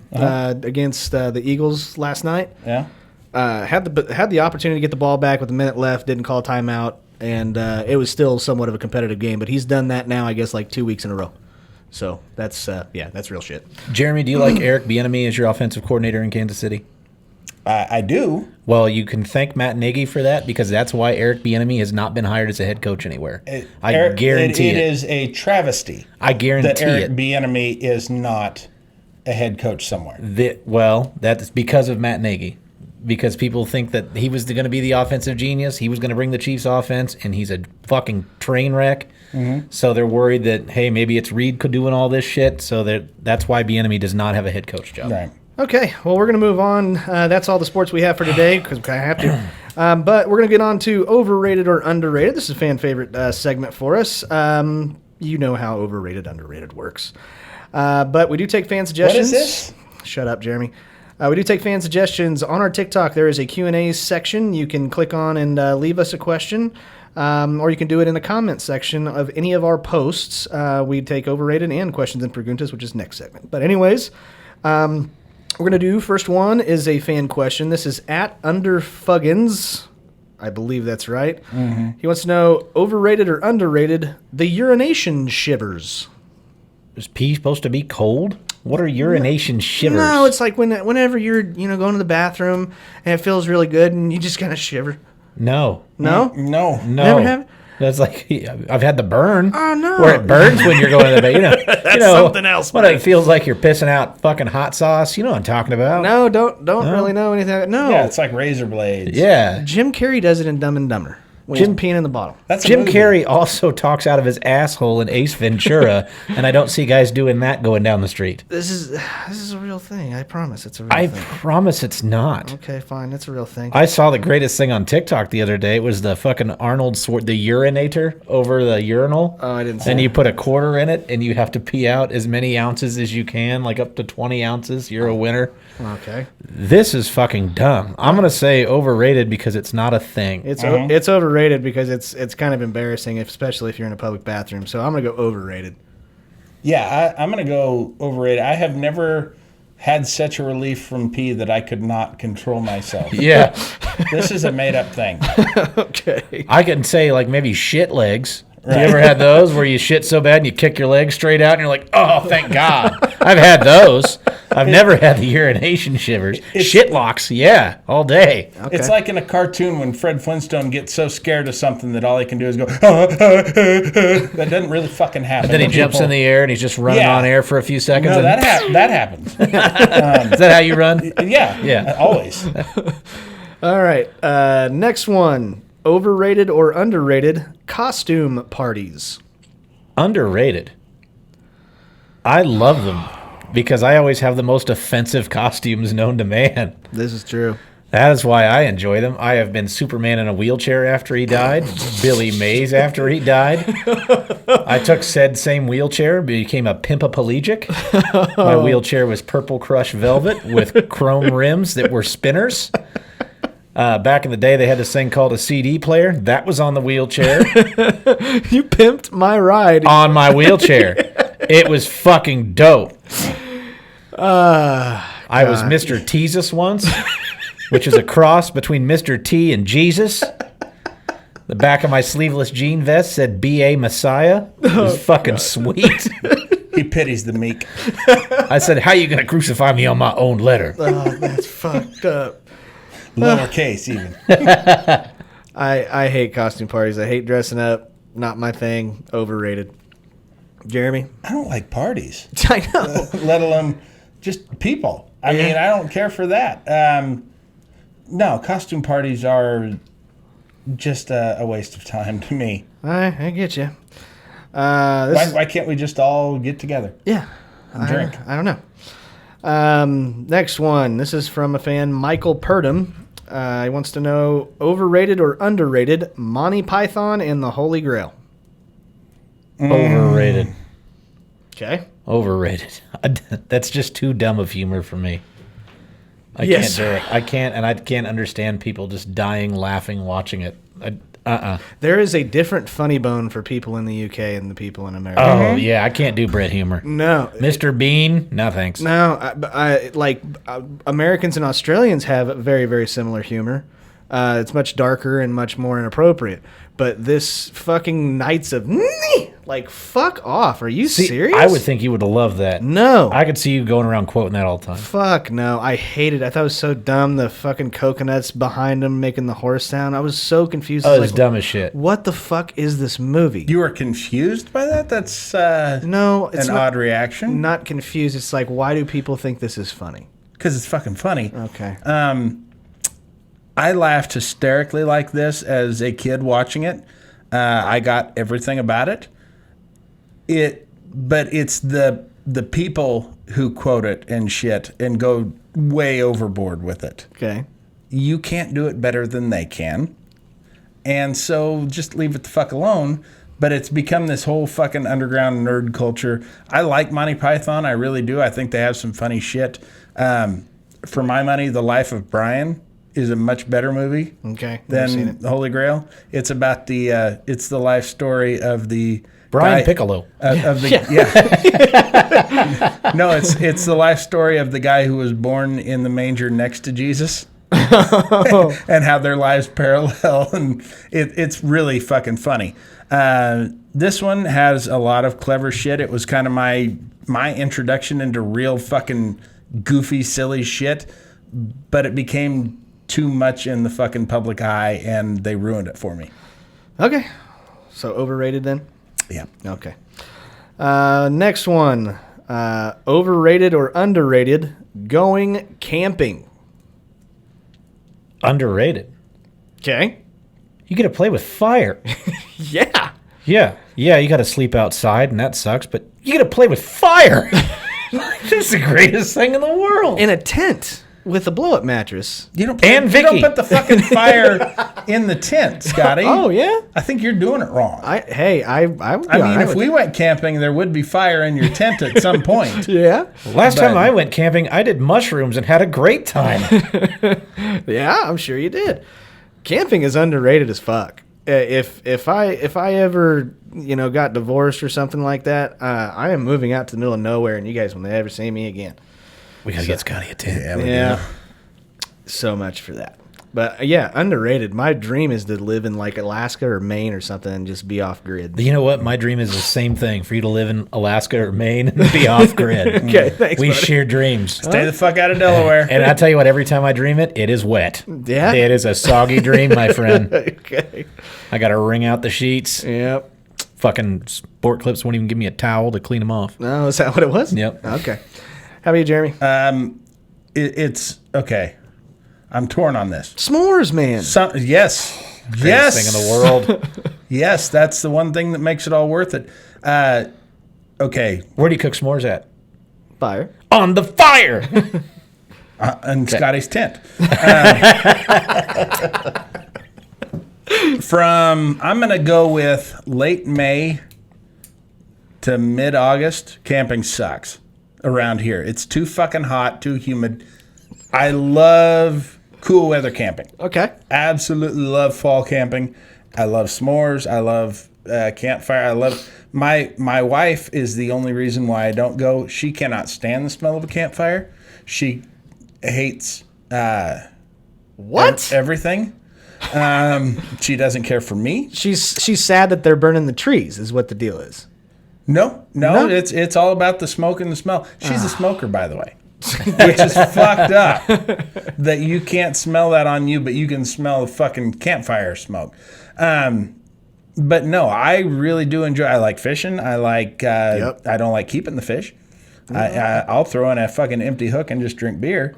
against the Eagles last night. Yeah. Had the opportunity to get the ball back with a minute left, didn't call timeout, and it was still somewhat of a competitive game. But he's done that now, I guess, like 2 weeks in a row. So that's real shit. Jeremy, do you like Eric Bieniemy as your offensive coordinator in Kansas City? I do. Well, you can thank Matt Nagy for that because that's why Eric Bieniemy has not been hired as a head coach anywhere. I guarantee it is a travesty. I guarantee that Eric it. Bieniemy is not a head coach somewhere. That's because of Matt Nagy. Because people think that he was going to be the offensive genius. He was going to bring the Chiefs offense, and he's a fucking train wreck. Mm-hmm. So they're worried that, hey, maybe it's Reed doing all this shit. So that's why Bieniemy does not have a head coach job. Right. Okay, well, we're going to move on. That's all the sports we have for today because we kind of have to. But we're going to get on to overrated or underrated. This is a fan favorite segment for us. You know how overrated, underrated works. But we do take fan suggestions. What is this? Shut up, Jeremy. We do take fan suggestions. On our TikTok, there is a Q&A section. You can click on and leave us a question, or you can do it in the comment section of any of our posts. We take overrated and questions and preguntas, which is next segment. But anyways, we're going to do, first one is a fan question. This is at Underfuggins. I believe that's right. Mm-hmm. He wants to know, overrated or underrated, the urination shivers. Is pee supposed to be cold? What are urination shivers? No, it's like whenever you're going to the bathroom and it feels really good and you just kind of shiver. No. No? No. Never have? That's like, I've had the burn. Oh, no. Where it burns when you're going to the bed. That's something else, when buddy. it feels like you're pissing out fucking hot sauce. You know what I'm talking about. No, don't really know anything. No. Yeah, it's like razor blades. Yeah. Jim Carrey does it in Dumb and Dumber. When he's peeing in the bottle. That's a Jim movie. Carrey also talks out of his asshole in Ace Ventura, and I don't see guys doing that going down the street. This is a real thing. I promise it's a real I thing. promise it's not. Okay, fine. It's a real thing. I saw the greatest thing on TikTok the other day. It was the fucking Arnold the urinator over the urinal. Oh, I didn't see And that. you put a quarter in it, and you have to pee out as many ounces as you can, like up to 20 ounces. You're a winner. Okay. This is fucking dumb. I'm going to say overrated because it's not a thing. It's overrated because it's kind of embarrassing, especially if you're in a public bathroom. So I'm going to go overrated. Yeah, I'm going to go overrated. I have never had such a relief from pee that I could not control myself. Yeah. This is a made-up thing. Okay. I can say like maybe shit legs. Right. You ever had those where you shit so bad and you kick your legs straight out and you're like, oh, thank God. I've had those. I've never had the urination shivers. Shit locks, yeah, all day. Okay. It's like in a cartoon when Fred Flintstone gets so scared of something that all he can do is go, that doesn't really fucking happen. And then he jumps in the air and he's just running on air for a few seconds. No, that happens. Is that how you run? Yeah, always. All right. Next one. Overrated or underrated costume parties? Underrated. I love them because I always have the most offensive costumes known to man. This is true. That is why I enjoy them. I have been Superman in a wheelchair after he died, Billy Mays after he died. I took said same wheelchair, became a pimpaplegic. My wheelchair was purple crushed velvet with chrome rims that were spinners. Back in the day, they had this thing called a CD player. That was on the wheelchair. You pimped my ride. On my wheelchair. It was fucking dope. I was Mr. Teezus once, which is a cross between Mr. T and Jesus. The back of my sleeveless jean vest said B.A. Messiah. It was fucking sweet. He pities the meek. I said, how you going to crucify me on my own letter? Oh, that's fucked up. Lowercase even. I hate costume parties. I hate dressing up. Not my thing. Overrated. Jeremy? I don't like parties. I know. Let alone just people. I mean, I don't care for that. No, costume parties are just a waste of time to me. I get you. Why can't we just all get together? Yeah. And drink? I don't know. Next one. This is from a fan, Michael Purdom. He wants to know, overrated or underrated, Monty Python and the Holy Grail. Overrated. Okay. Overrated. That's just too dumb of humor for me. I Yes. can't do it. I can't, and I can't understand people just dying laughing watching it. There is a different funny bone for people in the UK and the people in America. Oh, yeah, I can't do Brett humor. No. Mr. Bean, no thanks. No, Americans and Australians have very, very similar humor. It's much darker and much more inappropriate. But this fucking Knights of like, fuck off. Are you serious? I would think you would love that. No. I could see you going around quoting that all the time. Fuck no. I hate it. I thought it was so dumb. The fucking coconuts behind him making the horse sound. I was so confused. Oh, I was it's dumb as shit. What the fuck is this movie? You were confused by that? That's No, it's an odd reaction. Not confused. It's like, why do people think this is funny? Because it's fucking funny. Okay. I laughed hysterically like this as a kid watching it. I got everything about it. But it's the people who quote it and shit and go way overboard with it. Okay. You can't do it better than they can. And so just leave it the fuck alone. But it's become this whole fucking underground nerd culture. I like Monty Python. I really do. I think they have some funny shit. For my money, The Life of Brian is a much better movie Okay. Never seen than it. The Holy Grail. It's about it's the life story of the Brian guy- Piccolo. of the No, it's the life story of the guy who was born in the manger next to Jesus. And how their lives parallel, and it's really fucking funny. This one has a lot of clever shit. It was kind of my introduction into real fucking goofy, silly shit, but it became too much in the fucking public eye, and they ruined it for me. Okay. So overrated then? Yeah. Okay. Next one. Overrated or underrated, going camping. Underrated. Okay. You get to play with fire. Yeah. Yeah, you got to sleep outside, and that sucks, but you get to play with fire. That's the greatest thing in the world. In a tent with a blow-up mattress. You don't Vicky. You don't put the fucking fire in the tent, Scotty. Oh, yeah? I think you're doing it wrong. I would be I mean, all right if with we went camping, there would be fire in your tent at some point. that. Yeah. Last But- time I went camping, I did mushrooms and had a great time. Yeah, I'm sure you did. Camping is underrated as fuck. If I ever got divorced or something like that, I am moving out to the middle of nowhere, and you guys will never see me again. We got to get Scotty a tent. Yeah, so much for that. But yeah, underrated. My dream is to live in like Alaska or Maine or something and just be off grid. You know what? My dream is the same thing, for you to live in Alaska or Maine and be off grid. Okay, thanks, We buddy. share dreams. Stay the fuck out of Delaware. And I tell you what, every time I dream it, it is wet. Yeah? It is a soggy dream, my friend. Okay. I got to wring out the sheets. Yep. Fucking sport clips won't even give me a towel to clean them off. No, is that what it was? Yep. Okay. How about you, Jeremy? It's okay. I'm torn on this. S'mores, man. Yes. Greatest Yes. thing in the world. Yes, that's the one thing that makes it all worth it. Okay. Where do you cook s'mores at? Fire. On the fire. in Scotty's tent. I'm going to go with late May to mid-August. Camping sucks around here. It's too fucking hot, too humid. I love cool weather camping. Okay. Absolutely love fall camping. I love s'mores. I love campfire. I love my wife is the only reason why I don't go. She cannot stand the smell of a campfire. She hates everything. She doesn't care for me. She's sad that they're burning the trees, is what the deal is. No. It's all about the smoke and the smell. She's a smoker, by the way, which is fucked up. That you can't smell that on you, but you can smell the fucking campfire smoke. But no, I really do enjoy. I like fishing. I like. I don't like keeping the fish. I'll throw in a fucking empty hook and just drink beer.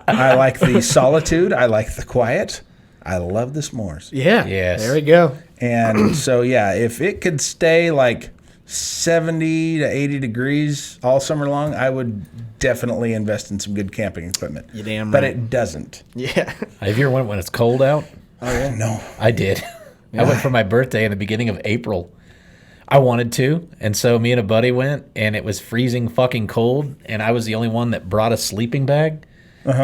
I like the solitude. I like the quiet. I love the s'mores. Yeah. Yes. There we go. And so, yeah, if it could stay like 70 to 80 degrees all summer long, I would definitely invest in some good camping equipment. You damn But right. it doesn't. Yeah. Have you ever went when it's cold out? Oh, yeah. No. I did. I went for my birthday in the beginning of April. I wanted to, and so me and a buddy went, and it was freezing fucking cold, and I was the only one that brought a sleeping bag.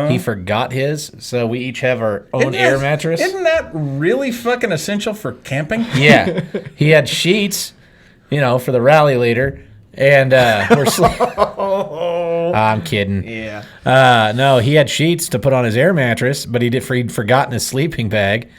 He forgot his, so we each have our own air mattress. Isn't that really fucking essential for camping? Yeah. He had sheets, for the rally leader, and we're I'm kidding. Yeah. No, he had sheets to put on his air mattress, but he'd forgotten his sleeping bag.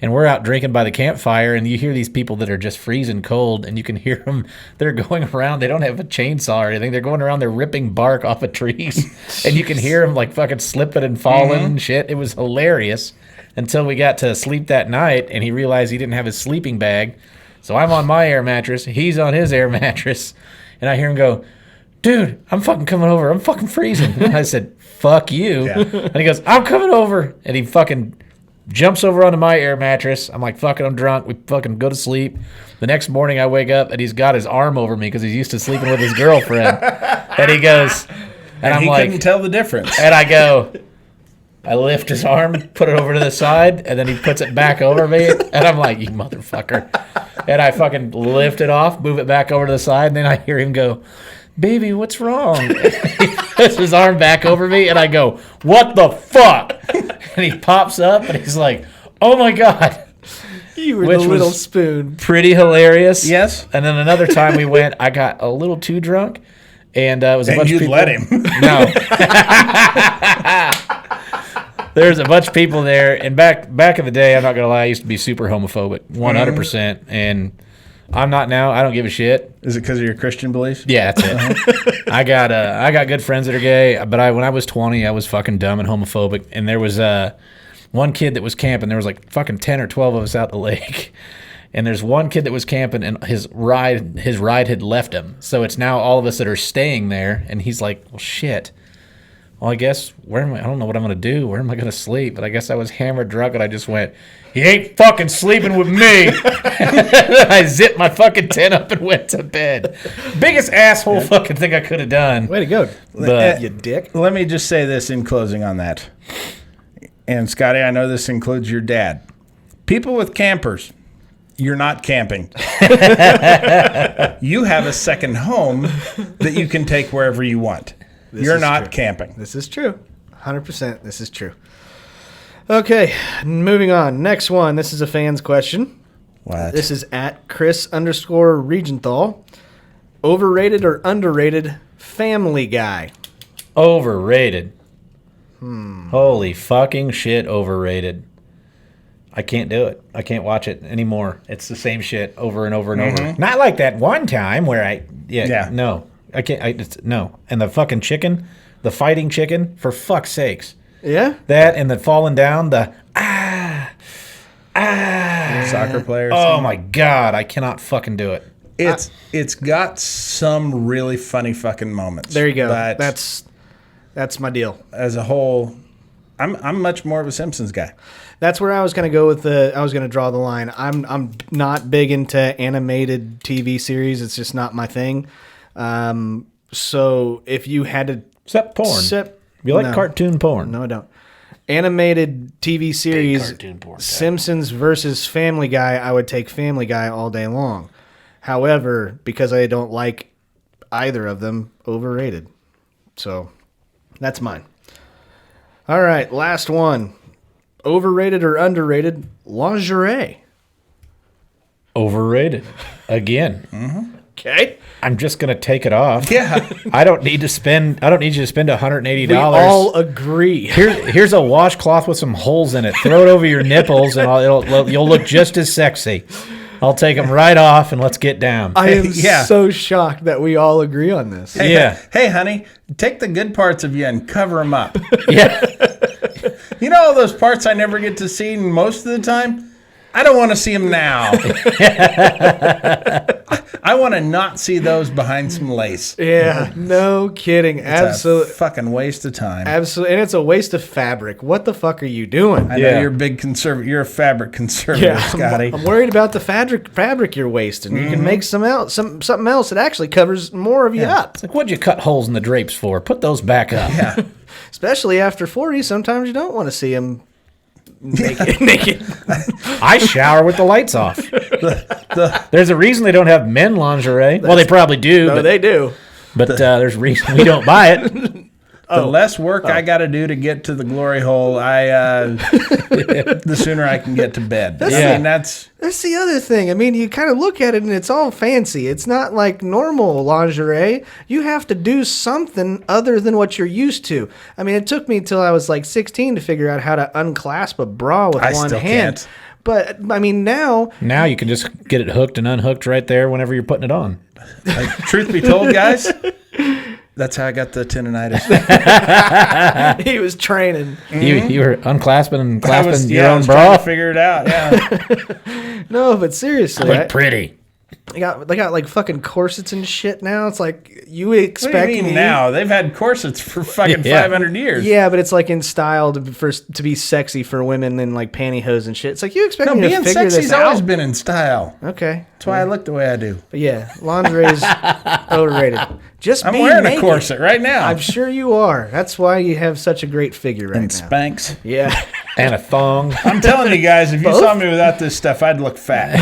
And we're out drinking by the campfire, and you hear these people that are just freezing cold, and you can hear them. They're going around. They don't have a chainsaw or anything. They're going around. They're ripping bark off of trees, and you can hear them like fucking slipping and falling and shit. It was hilarious until we got to sleep that night, and he realized he didn't have his sleeping bag. So I'm on my air mattress. He's on his air mattress, and I hear him go, "Dude, I'm fucking coming over. I'm fucking freezing." And I said, "Fuck you." Yeah. And he goes, "I'm coming over," and he fucking jumps over onto my air mattress. I'm like, fuck it, I'm drunk. We fucking go to sleep. The next morning I wake up and he's got his arm over me because he's used to sleeping with his girlfriend. And he goes, and I'm he like, couldn't tell the difference. and I go, I lift his arm, put it over to the side, and then he puts it back over me. And I'm like, you motherfucker. And I fucking lift it off, move it back over to the side, and then I hear him go, "Baby, what's wrong?" He puts his arm back over me, and I go, "What the fuck?" And he pops up, and he's like, "Oh my God." You were Which the little was- spoon. Pretty hilarious. Yes. And then another time we went, I got a little too drunk, and it was a And bunch of you'd people. let him. No. There's a bunch of people there, and back in the day, I'm not gonna lie, I used to be super homophobic, 100%, and I'm not now. I don't give a shit. Is it because of your Christian beliefs? Yeah, that's it. I got good friends that are gay, but when I was 20, I was fucking dumb and homophobic, and there was one kid that was camping. There was like fucking 10 or 12 of us out the lake. And there's one kid that was camping, and his ride had left him. So it's now all of us that are staying there, and he's like, "Well, shit. Well, I guess I don't know what I'm gonna do. Where am I gonna sleep?" But I guess I was hammered drunk, and I just went, "He ain't fucking sleeping with me." I zipped my fucking tent up and went to bed. Biggest asshole fucking thing I could have done. Way to go, But- you dick. Let me just say this in closing on that. And Scotty, I know this includes your dad. People with campers, you're not camping. You have a second home that you can take wherever you want. You're is not true. camping. This is true. 100%. This is true. Okay, moving on. Next one. This is a fan's question. What? This is at Chris_Regenthal. Overrated or underrated Family Guy? Overrated. Holy fucking shit, overrated. I can't do it. I can't watch it anymore. It's the same shit over and over and over. Not like that one time where Yeah. no. I can't, no. And the fucking chicken, the fighting chicken, for fuck's sakes. Yeah? That and the falling down, the Soccer players. oh my God, I cannot fucking do it. It's got some really funny fucking moments. There you go. But That's my deal. as a whole, I'm much more of a Simpsons guy. That's where I was going to go with I was going to draw the line. I'm not big into animated TV series. It's just not my thing. So if you had to Except porn. You like no. cartoon porn? No, I don't. Animated TV series, cartoon porn type. Simpsons versus Family Guy, I would take Family Guy all day long. However, because I don't like either of them, Overrated. So that's mine. All right, last one. Overrated or underrated lingerie? Overrated. Again. Okay. I'm just gonna take it off. Yeah. I don't need you to spend $180. We all agree. Here's a washcloth with some holes in it. Throw it over your nipples, and you'll look just as sexy. I'll take them right off, and let's get down. I am Yeah. so shocked that we all agree on this. Hey, Yeah. Hey, honey, take the good parts of you and cover them up. Yeah. You know all those parts I never get to see most of the time? I don't want to see them now. I want to not see those behind some lace. Yeah, no kidding. It's Absolutely. a fucking waste of time. Absolutely. And it's a waste of fabric. What the fuck are you doing? I know Yeah. you're a big conservative. You're a fabric conservative, Scotty. I'm worried about the fabric you're wasting. You can make something else that actually covers more of you up. It's like, what'd you cut holes in the drapes for? Put those back up. Yeah. Especially after 40, sometimes you don't want to see them naked. I shower with the lights off. There's a reason they don't have men lingerie. Well, they probably do. No, they do. but there's a reason we don't buy it. The less work I got to do to get to the glory hole, the sooner I can get to bed. I Yeah. mean, that's That's the other thing. I mean, you kind of look at it and it's all fancy. It's not like normal lingerie. You have to do something other than what you're used to. I mean, it took me till I was like 16 to figure out how to unclasp a bra with I one still hand. can't. But I mean, now Now you can just get it hooked and unhooked right there whenever you're putting it on. truth be told, guys. That's how I got the tendonitis. he was training. You were unclasping and I clasping was, your I own was trying bra. to figure it out. Yeah. No, but seriously, Look pretty. they got like fucking corsets and shit now. It's like you What expect do you mean me now? They've had corsets for fucking Yeah. 500 years. Yeah, but it's like in style to be sexy for women and like pantyhose and shit. It's like you expect No, me to being figure this sexy's out. always been in style. Okay. That's why I look the way I do. But yeah, lingerie's overrated. Just I'm be wearing naked. a corset right now. I'm sure you are. That's why you have such a great figure right and now. Spanx. Yeah. And a thong. I'm telling you guys, if you saw me without this stuff, I'd look fat.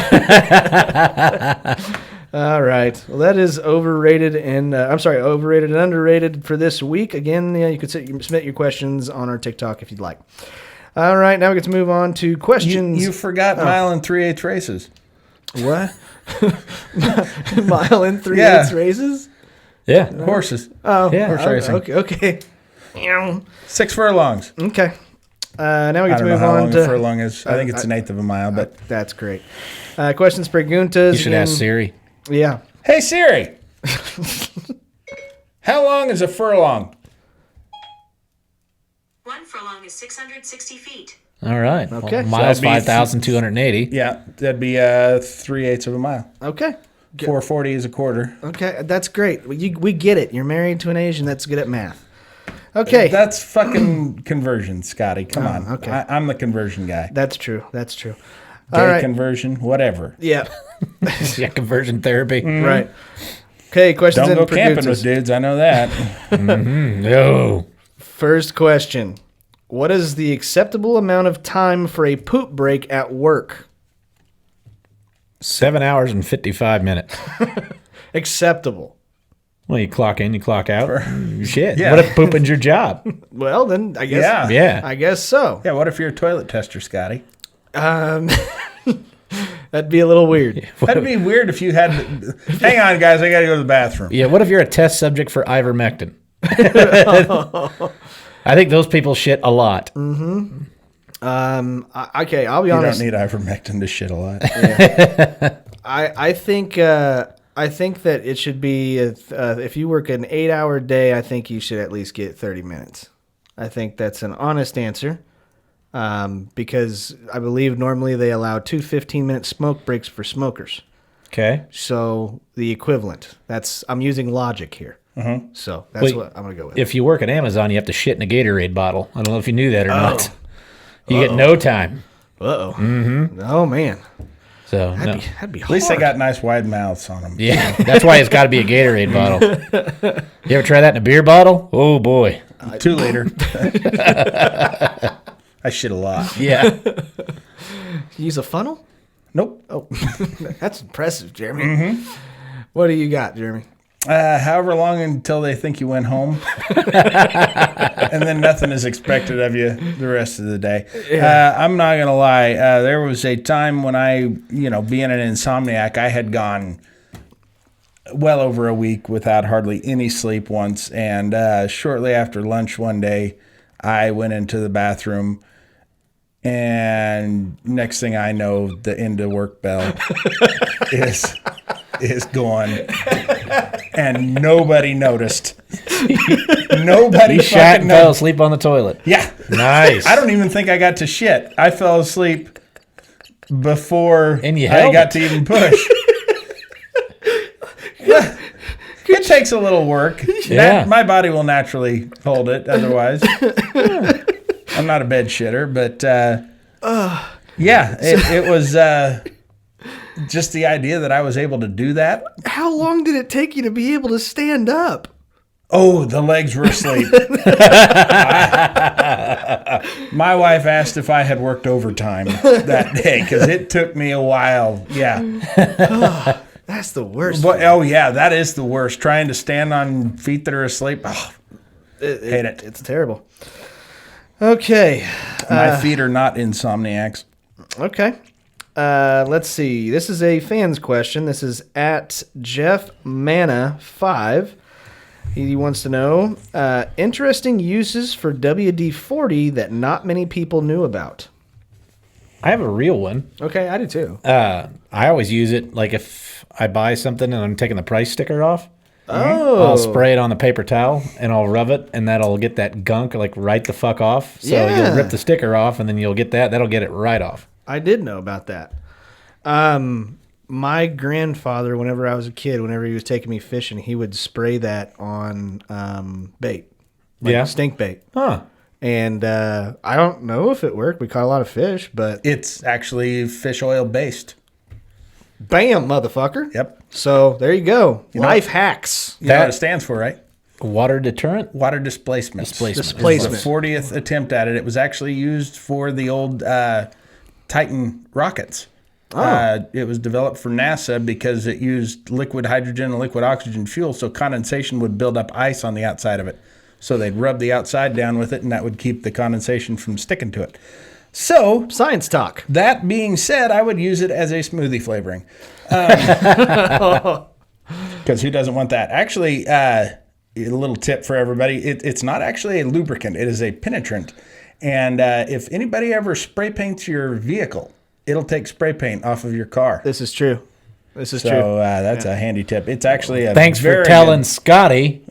All right. Well, that is overrated and overrated and underrated for this week. Again, you can submit your questions on our TikTok if you'd like. All right. Now we get to move on to questions. You forgot mile and 3/8 races. What? Mile and 3/8 Yeah. races? Yeah. Horses. Oh, Yeah. Horse racing. Okay. 6 furlongs. Okay. Now we I get to don't know move how on long to. a furlong is. I think it's an eighth of a mile, but. That's great. Questions preguntas. You should again. ask Siri. Yeah. Hey, Siri. How long is a furlong? 1 furlong is 660 feet. All right. Okay. Well, miles So that'd be 5,280. Yeah, that'd be 3/8 of a mile. Okay. 440 is a quarter. Okay. That's great. We get it. You're married to an Asian that's good at math. Okay. That's fucking conversion, Scotty. Come on. okay. I'm the conversion guy. That's true. That's true. Gay All right. conversion, whatever. Yeah. Yeah, conversion therapy. Right. Okay. Questions Don't and go camping preguntas. with dudes. I know that. No. First question. What is the acceptable amount of time for a poop break at work? 7 hours and 55 minutes. Acceptable. Well, you clock in, you clock out. Shit. Yeah. What if pooping's your job? Well, then I guess. Yeah. Yeah. I guess so. Yeah, what if you're a toilet tester, Scotty? That'd be a little weird. That'd be weird if you had. Hang on, guys. I got to go to the bathroom. Yeah, what if you're a test subject for ivermectin? I think those people shit a lot. Okay, I'll be You honest. don't need ivermectin to shit a lot. I think that it should be if you work an 8-hour day, I think you should at least get 30 minutes. I think that's an honest answer. Because I believe normally they allow 2 15-minute smoke breaks for smokers. Okay. So the equivalent. I'm using logic here. So that's Wait, what I'm gonna go with. If you work at Amazon, you have to shit in a Gatorade bottle. I don't know if you knew that or not. You get no time. Oh man. So no. That'd be hard. At least they got nice wide mouths on them. Yeah, that's why it's got to be a Gatorade bottle. You ever try that in a beer bottle? Oh boy. 2 liter. I shit a lot. Yeah. Use a funnel? Nope. Oh, that's impressive, Jeremy. What do you got, Jeremy? However long until they think you went home. And then nothing is expected of you the rest of the day. I'm not going to lie. There was a time when being an insomniac, I had gone well over a week without hardly any sleep once. And shortly after lunch one day, I went into the bathroom. And next thing I know, the end of work bell is going. And nobody noticed. Nobody He shat and fucking fell noticed. asleep on the toilet. Yeah. Nice. I don't even think I got to shit. I fell asleep before And you I held got it. to even push. Yeah. It takes a little work. Yeah. My body will naturally hold it otherwise. I'm not a bed shitter, but it was just the idea that I was able to do that. How long did it take you to be able to stand up? Oh, the legs were asleep. My wife asked if I had worked overtime that day because it took me a while. Yeah. That's the worst. That is the worst. Trying to stand on feet that are asleep. Oh, hate it. It's terrible. Okay. My feet are not insomniacs. Okay. Let's see. This is a fan's question. This is at Jeff Mana 5. He wants to know interesting uses for WD-40 that not many people knew about. I have a real one. Okay, I do too. I always use it like if I buy something and I'm taking the price sticker off. Oh. I'll spray it on the paper towel and I'll rub it and that'll get that gunk like right the fuck off. So Yeah. you'll rip the sticker off and then you'll get that. That'll get it right off. I did know about that. My grandfather, whenever I was a kid, whenever he was taking me fishing, he would spray that on bait. Yeah. Stink bait. Huh. And I don't know if it worked. We caught a lot of fish, but It's actually fish oil based. bam, motherfucker. Yep. So there you go. know Life what? hacks. You know what it stands for, right? Water deterrent? Water displacement. Displacement. The 40th attempt at it. It was actually used for the old Titan rockets. It was developed for NASA because it used liquid hydrogen and liquid oxygen fuel, so condensation would build up ice on the outside of it. So they'd rub the outside down with it, and that would keep the condensation from sticking to it. So, Science talk. that being said, I would use it as a smoothie flavoring. Because who doesn't want that? Actually, a little tip for everybody. It's not actually a lubricant. It is a penetrant. And if anybody ever spray paints your vehicle, it'll take spray paint off of your car. This is true. This is true. So that's a handy tip. It's actually a Thanks for very telling good- Scotty,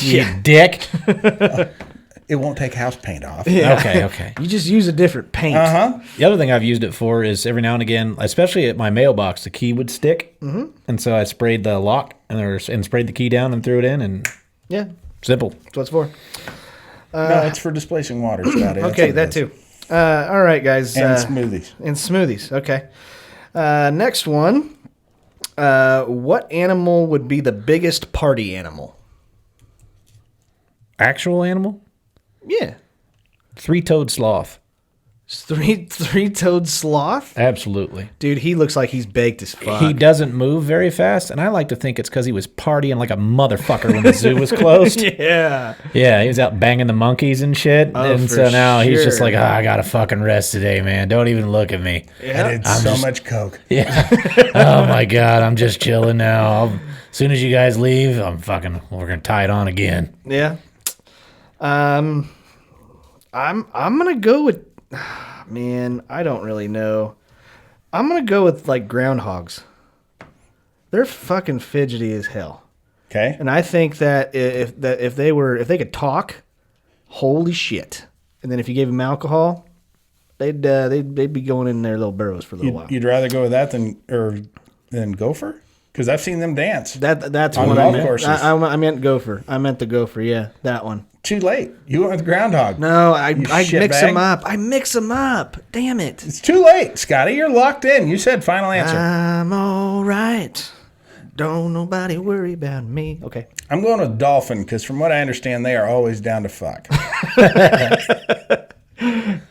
you dick. It won't take house paint off. Yeah. Okay. You just use a different paint. The other thing I've used it for is every now and again, especially at my mailbox, the key would stick. Mm-hmm. And so I sprayed the lock and sprayed the key down and threw it in. And Yeah, simple. that's what it's for. No, it's for displacing water, Scotty. That's Okay, what that it is. too. All right, guys. And smoothies. And smoothies. Okay. Next one. What animal would be the biggest party animal? Actual animal? Yeah. Three-toed sloth. Three-toed sloth? Absolutely. Dude, he looks like he's baked as fuck. He doesn't move very fast, and I like to think it's because he was partying like a motherfucker when the zoo was closed. Yeah. Yeah, he was out banging the monkeys and shit. Oh, and for so now he's just sure. like, I got to fucking rest today, man. Don't even look at me. I did so much coke. Yeah. Oh, my God. I'm just chilling now. As soon as you guys leave, we're going to tie it on again. Yeah. I'm gonna go with man, I don't really know. I'm gonna go with like groundhogs. They're fucking fidgety as hell. Okay. And I think that if they could talk, holy shit. And then if you gave them alcohol, they'd be going in their little burrows for a little while. You'd rather go with that than gopher? Because I've seen them dance. That's On what golf I meant. courses. I meant gopher. I meant the gopher. Yeah, that one. Too late. You went with groundhog. No, I You mix shitbag. them up. I mix them up. Damn it. It's too late, Scotty. You're locked in. You said final answer. I'm all right. Don't nobody worry about me. Okay. I'm going with dolphin because from what I understand, they are always down to fuck.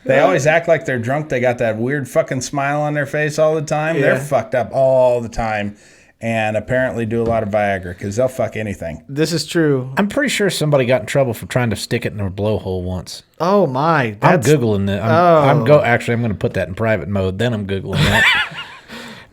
They always act like they're drunk. They got that weird fucking smile on their face all the time. Yeah. They're fucked up all the time. And apparently do a lot of Viagra because they'll fuck anything. This is true. I'm pretty sure somebody got in trouble for trying to stick it in a blowhole once. Oh my. I'm Googling it. I'm going to put that in private mode. Then I'm Googling that.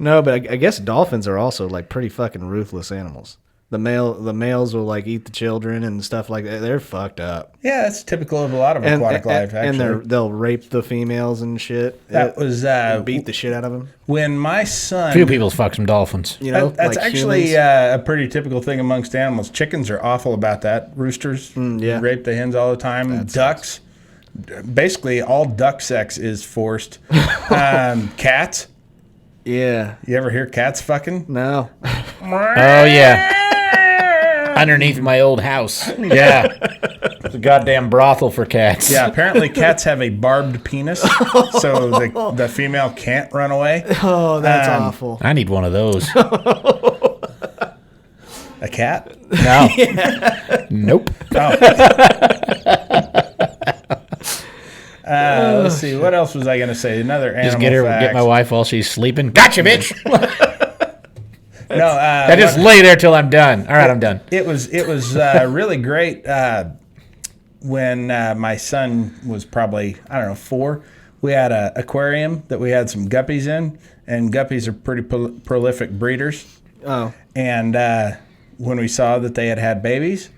No, but I guess dolphins are also like pretty fucking ruthless animals. The males will like eat the children and stuff like that. They're fucked up. Yeah, that's typical of a lot of aquatic life, actually. And they'll rape the females and shit. That was beat the shit out of them. when my son. Few people's fuck some dolphins. You know, That's like actually humans. a pretty typical thing amongst animals. Chickens are awful about that. Roosters yeah. rape the hens all the time. Ducks, basically all duck sex is forced. Cats. Yeah. You ever hear cats fucking? No. Oh, yeah. Underneath my old house. Yeah. It's a goddamn brothel for cats. Yeah, apparently cats have a barbed penis, so the female can't run away. Oh, that's awful. I need one of those. A cat? No. Nope. Let's see. What else was I going to say? Another animal Just get fact. my wife while she's sleeping. Gotcha, bitch. No, I just lay there till I'm done. All right, I'm done. It was really great when my son was probably, I don't know, 4. We had an aquarium that we had some guppies in, and guppies are pretty prolific breeders. Oh. And when we saw that they had babies,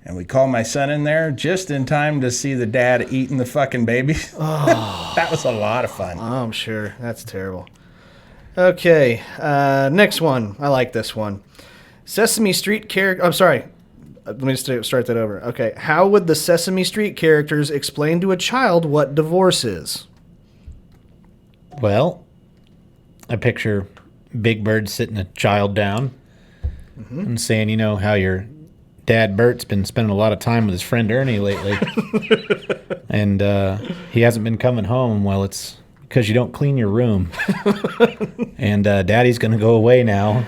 and we called my son in there just in time to see the dad eating the fucking babies. Oh. That was a lot of fun. Oh, I'm sure. That's terrible. Okay, next one. I like this one. Sesame Street character. I'm sorry. Let me just start that over. Okay, how would the Sesame Street characters explain to a child what divorce is? Well, I picture Big Bird sitting a child down and saying, you know, how your dad Bert's been spending a lot of time with his friend Ernie lately. And he hasn't been coming home. Well, it's because you don't clean your room. And Daddy's going to go away now,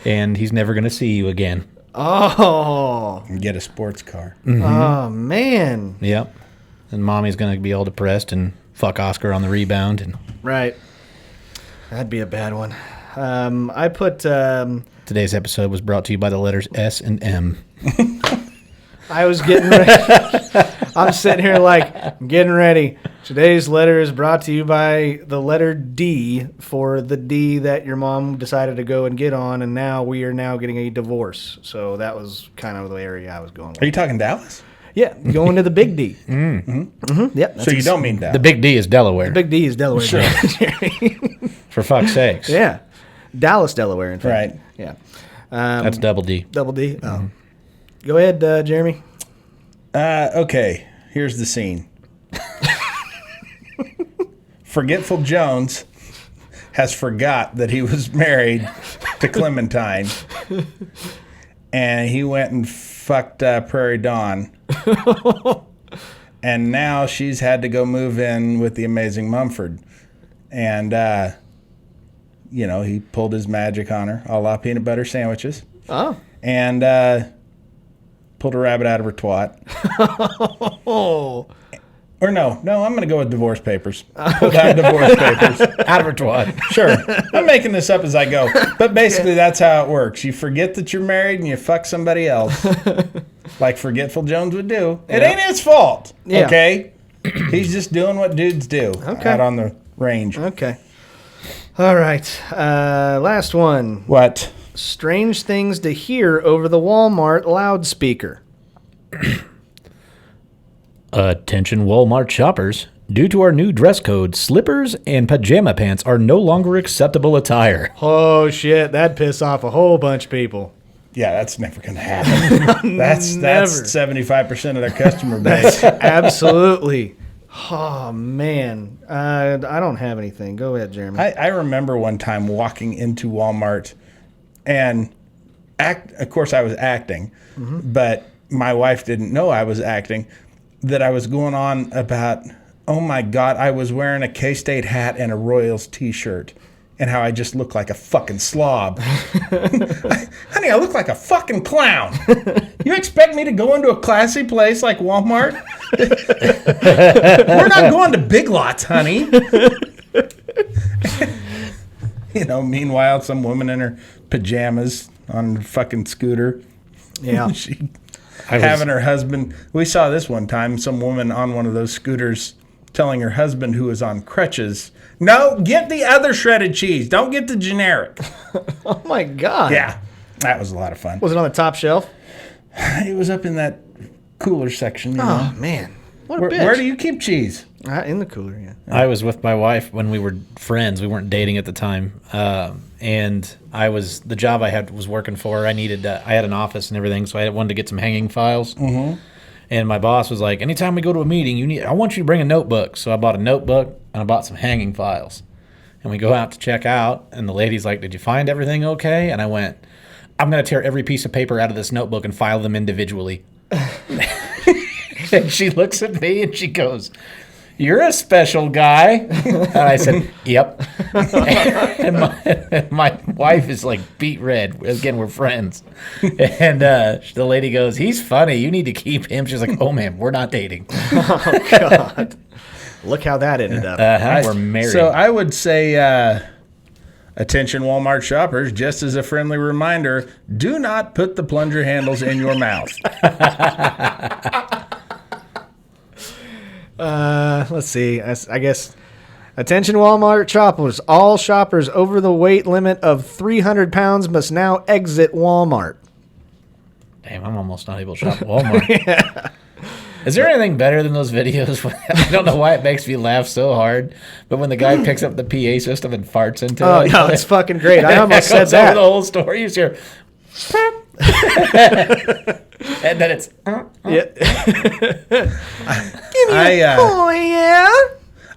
and he's never going to see you again. Oh. And get a sports car. Oh, man. Yep. And Mommy's going to be all depressed and fuck Oscar on the rebound. And Right. That'd be a bad one. I put... today's episode was brought to you by the letters S and M. I was getting ready. I'm sitting here like, I'm getting ready. Today's letter is brought to you by the letter D for the D that your mom decided to go and get on, and now we are now getting a divorce. So that was kind of the area I was going with. Are you talking Dallas? Yeah, going to the big D. Yep. So you don't mean Dallas. The big D is Delaware. The big D is Delaware. Sure. For fuck's sakes. Yeah. Dallas, Delaware, in fact. Right. Yeah. That's double D. Double D. Oh. Go ahead, Jeremy. Okay, here's the scene. Forgetful Jones has forgot that he was married to Clementine, and he went and fucked Prairie Dawn. And now she's had to go move in with the amazing Mumford. And, you know, he pulled his magic on her, a la peanut butter sandwiches. Oh. And pulled a rabbit out of her twat. Oh. Or no, I'm going to go with divorce papers. Pulled out divorce papers. Out of her twat. Sure. I'm making this up as I go. But basically, that's how it works. You forget that you're married and you fuck somebody else. Like Forgetful Jones would do. It ain't his fault. Yeah. Okay? He's just doing what dudes do out on the range. Okay. All right. Last one. What? Strange things to hear over the Walmart loudspeaker. Attention Walmart shoppers. Due to our new dress code, slippers and pajama pants are no longer acceptable attire. Oh, shit. That'd piss off a whole bunch of people. Yeah, that's never going to happen. That's 75% of their customer base. Absolutely. Oh, man. I don't have anything. Go ahead, Jeremy. I remember one time walking into Walmart and of course I was acting, but my wife didn't know I was acting, that I was going on about, oh my God, I was wearing a K-State hat and a Royals t-shirt. And how I just look like a fucking slob. Honey, I look like a fucking clown. You expect me to go into a classy place like Walmart? We're not going to Big Lots, honey. Meanwhile, some woman in her pajamas on a fucking scooter. Yeah. She having her husband. We saw this one time, some woman on one of those scooters telling her husband, who was on crutches, no, get the other shredded cheese. Don't get the generic. Oh, my God. Yeah, that was a lot of fun. Was it on the top shelf? It was up in that cooler section. Oh, man. What a bitch. Where do you keep cheese? In the cooler, yeah. I was with my wife when we were friends. We weren't dating at the time. And the job I had was working for. I had an office and everything, so I wanted to get some hanging files. Mm-hmm. And my boss was like, anytime we go to a meeting, I want you to bring a notebook. So I bought a notebook and I bought some hanging files. And we go out to check out, and the lady's like, did you find everything okay? And I went, I'm going to tear every piece of paper out of this notebook and file them individually. And she looks at me and she goes, you're a special guy. And I said, yep. And my wife is like beet red. Again, we're friends. And the lady goes, he's funny. You need to keep him. She's like, oh, man, we're not dating. Oh, God. Look how that ended up. We're married. So I would say, attention Walmart shoppers, just as a friendly reminder, do not put the plunger handles in your mouth. Let's see. I guess. Attention Walmart shoppers. All shoppers over the weight limit of 300 pounds must now exit Walmart. Damn, I'm almost not able to shop at Walmart. Yeah. Is there anything better than those videos? I don't know why it makes me laugh so hard, but when the guy picks up the PA system and farts into it. Oh, no, it's fucking great. I almost said that. Over the whole story. You hear, and then it's. Yeah. Oh, yeah.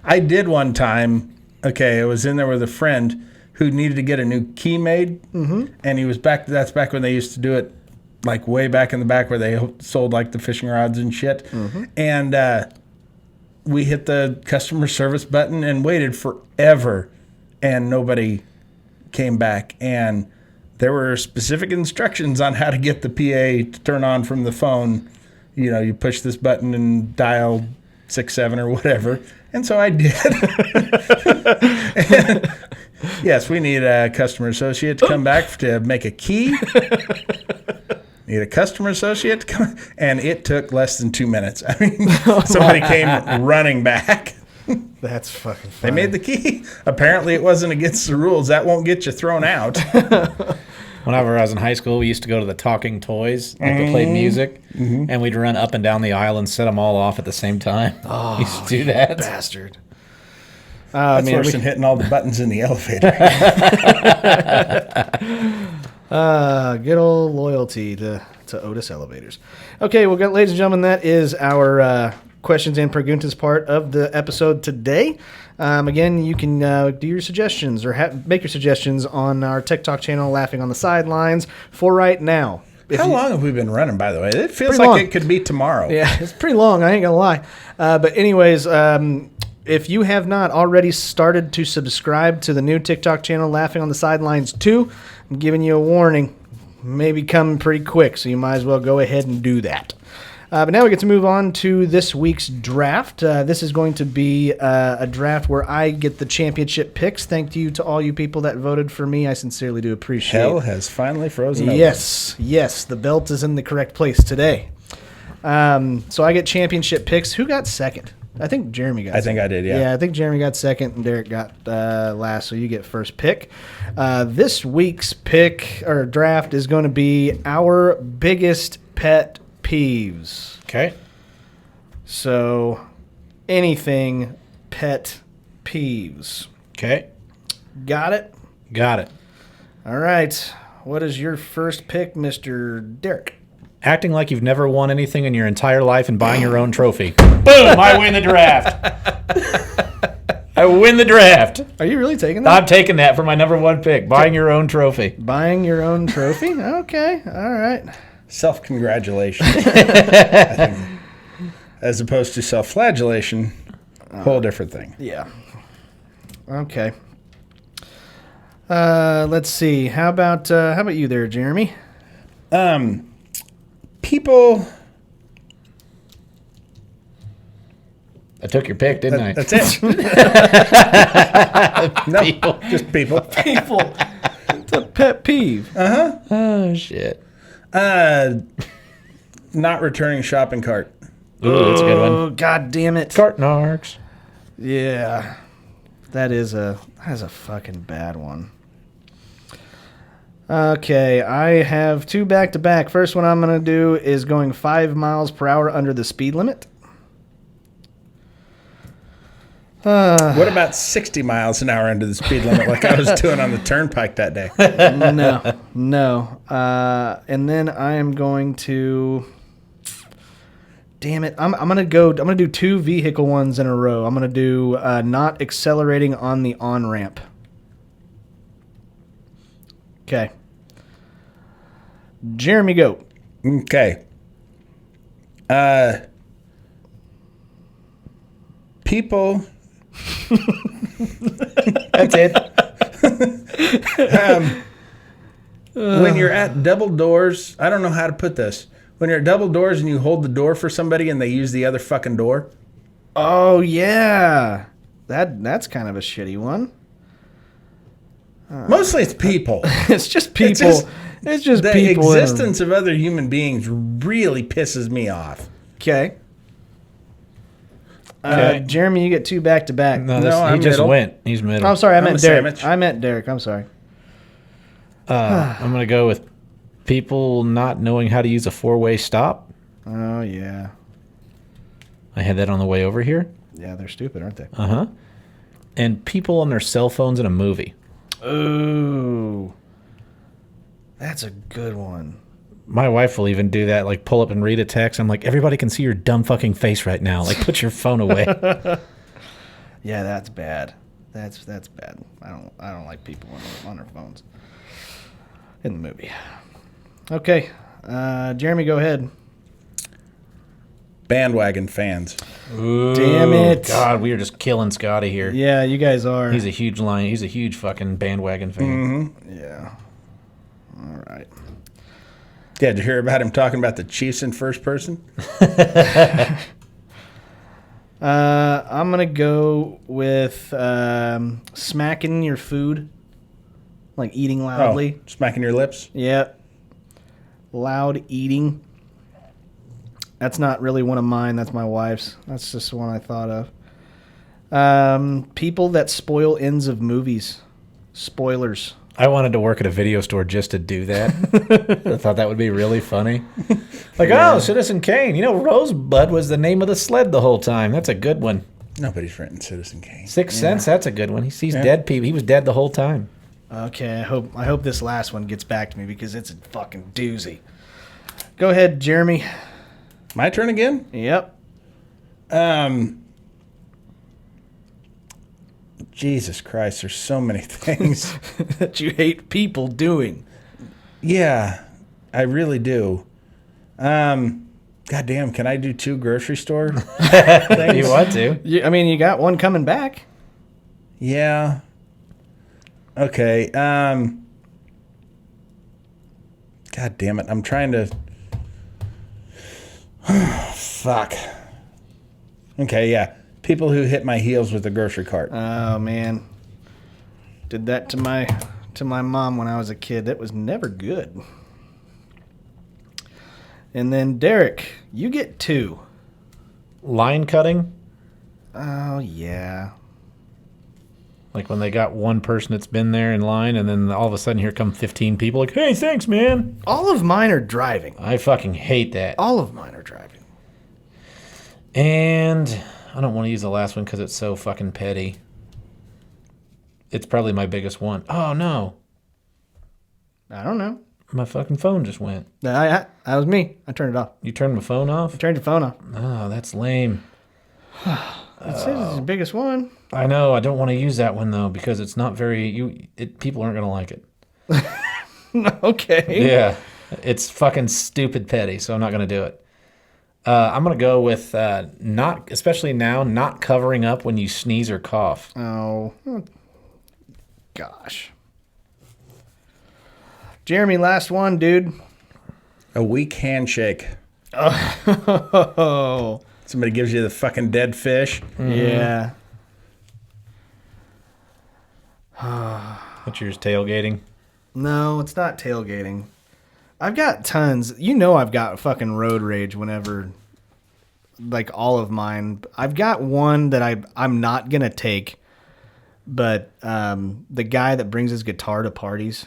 I did one time. Okay, I was in there with a friend who needed to get a new key made, and he was back. That's back when they used to do it, like way back in the back where they sold like the fishing rods and shit. And we hit the customer service button and waited forever, and nobody came back. And there were specific instructions on how to get the PA to turn on from the phone. You push this button and dial 67 or whatever. And so I did. And yes, we need a customer associate to come back to make a key. Need a customer associate to come. And it took less than 2 minutes. I mean, somebody came running back. That's fucking funny. They made the key. Apparently, it wasn't against the rules. That won't get you thrown out. Whenever I was in high school, we used to go to the talking toys that played music, and we'd run up and down the aisle and set them all off at the same time. Oh, we used to do that. Bastard. That's worse than hitting all the buttons in the elevator. Good old loyalty to Otis Elevators. Okay, well, ladies and gentlemen, that is our questions and preguntas part of the episode today. Again, you can do your suggestions or make your suggestions on our TikTok channel, Laughing on the Sidelines, for right now. How long have we been running, by the way? It feels Pretty like long. it could be tomorrow. Yeah, it's pretty long. I ain't going to lie. But anyways, if you have not already started to subscribe to the new TikTok channel, Laughing on the Sidelines 2, I'm giving you a warning. Maybe coming pretty quick, so you might as well go ahead and do that. But now we get to move on to this week's draft. This is going to be a draft where I get the championship picks. Thank you to all you people that voted for me. I sincerely do appreciate it. Hell has finally frozen over. Yes, the belt is in the correct place today. So I get championship picks. Who got second? I think Jeremy got second. I think I did, yeah. Yeah, I think Jeremy got second and Derek got last, so you get first pick. This week's pick or draft is going to be our biggest pet peeves. Okay. So, anything pet peeves. Okay. Got it? Got it. All right. What is your first pick, Mr. Derek? Acting like you've never won anything in your entire life and buying your own trophy. Boom! I win the draft. I win the draft. Are you really taking that? I'm taking that for my number one pick. Buying your own trophy. Buying your own trophy? Okay. All right. Self-congratulation. I think, as opposed to self-flagellation, whole different thing. Yeah. Okay. Let's see. How about you there, Jeremy? People. I took your pick, didn't I? That's it. No, just people. People. It's a pet peeve. Oh, shit. Not returning shopping cart. Ooh, that's a good one. Oh, God damn it. Cart narcs. Yeah. That is a fucking bad one. Okay, I have two back-to-back. First one I'm going to do is going 5 miles per hour under the speed limit. What about 60 miles an hour under the speed limit like I was doing on the turnpike that day? No. And then I am going to... Damn it. I'm going to do two vehicle ones in a row. I'm going to do not accelerating on the on-ramp. Okay. Jeremy, go. Okay. People. That's it. When you're at double doors, I don't know how to put this. When you're at double doors and you hold the door for somebody and they use the other fucking door. Oh, yeah. That's kind of a shitty one. Mostly it's people. It's just people. It's just the people. existence of other human beings really pisses me off. Okay. Okay. Jeremy, you get two back to back. No, No, he I'm just middle. went. He's middle. I'm sorry, I I'm meant a Derek. sandwich. I meant Derek. I'm sorry. I'm going to go with people not knowing how to use a four-way stop. Oh, yeah. I had that on the way over here. Yeah, they're stupid, aren't they? Uh-huh. And people on their cell phones in a movie. Ooh. That's a good one. My wife will even do that, like pull up and read a text. I'm like, everybody can see your dumb fucking face right now. Like, put your phone away. Yeah, that's bad. That's bad. I don't like people on their phones in the movie. Okay. Jeremy, go ahead. Bandwagon fans. Damn it. God, we are just killing Scotty here. Yeah, you guys are. He's a huge line. He's a huge fucking bandwagon fan. Yeah. All right. Yeah, did you hear about him talking about the Chiefs in first person? I'm going to go with smacking your food, like eating loudly. Oh, smacking your lips? Yep. Loud eating. That's not really one of mine. That's my wife's. That's just one I thought of. People that spoil ends of movies. Spoilers. I wanted to work at a video store just to do that. I thought that would be really funny. Like, oh, Citizen Kane. You know, Rosebud was the name of the sled the whole time. That's a good one. Nobody's written Citizen Kane. Sixth Sense, that's a good one. He sees dead people. He was dead the whole time. Okay, I hope this last one gets back to me because it's a fucking doozy. Go ahead, Jeremy. My turn again? Yep. Jesus Christ, there's so many things. That you hate people doing. Yeah, I really do. God damn, can I do two grocery store things? You want to? You got one coming back. Yeah. Okay. God damn it. I'm trying to... Fuck. Okay, yeah. People who hit my heels with the grocery cart. Oh man, did that to my mom when I was a kid. That was never good. And then Derek, you get two. Line cutting? Oh yeah. Like when they got one person that's been there in line, and then all of a sudden here come 15 people like, hey, thanks, man. All of mine are driving. I fucking hate that. All of mine are driving. And I don't want to use the last one because it's so fucking petty. It's probably my biggest one. Oh, no. I don't know. My fucking phone just went. That was me. I turned it off. You turned my phone off? Turned your phone off. Oh, that's lame. That's the biggest one. I know. I don't want to use that one, though, because it's not very... people aren't going to like it. Okay. Yeah. It's fucking stupid petty, so I'm not going to do it. I'm going to go with not, especially now, not covering up when you sneeze or cough. Oh, gosh. Jeremy, last one, dude. A weak handshake. Oh. Somebody gives you the fucking dead fish. Yeah. What's yours, tailgating? No, it's not tailgating. I've got tons. You know I've got fucking road rage whenever, like all of mine. I've got one that I'm not going to take, but the guy that brings his guitar to parties.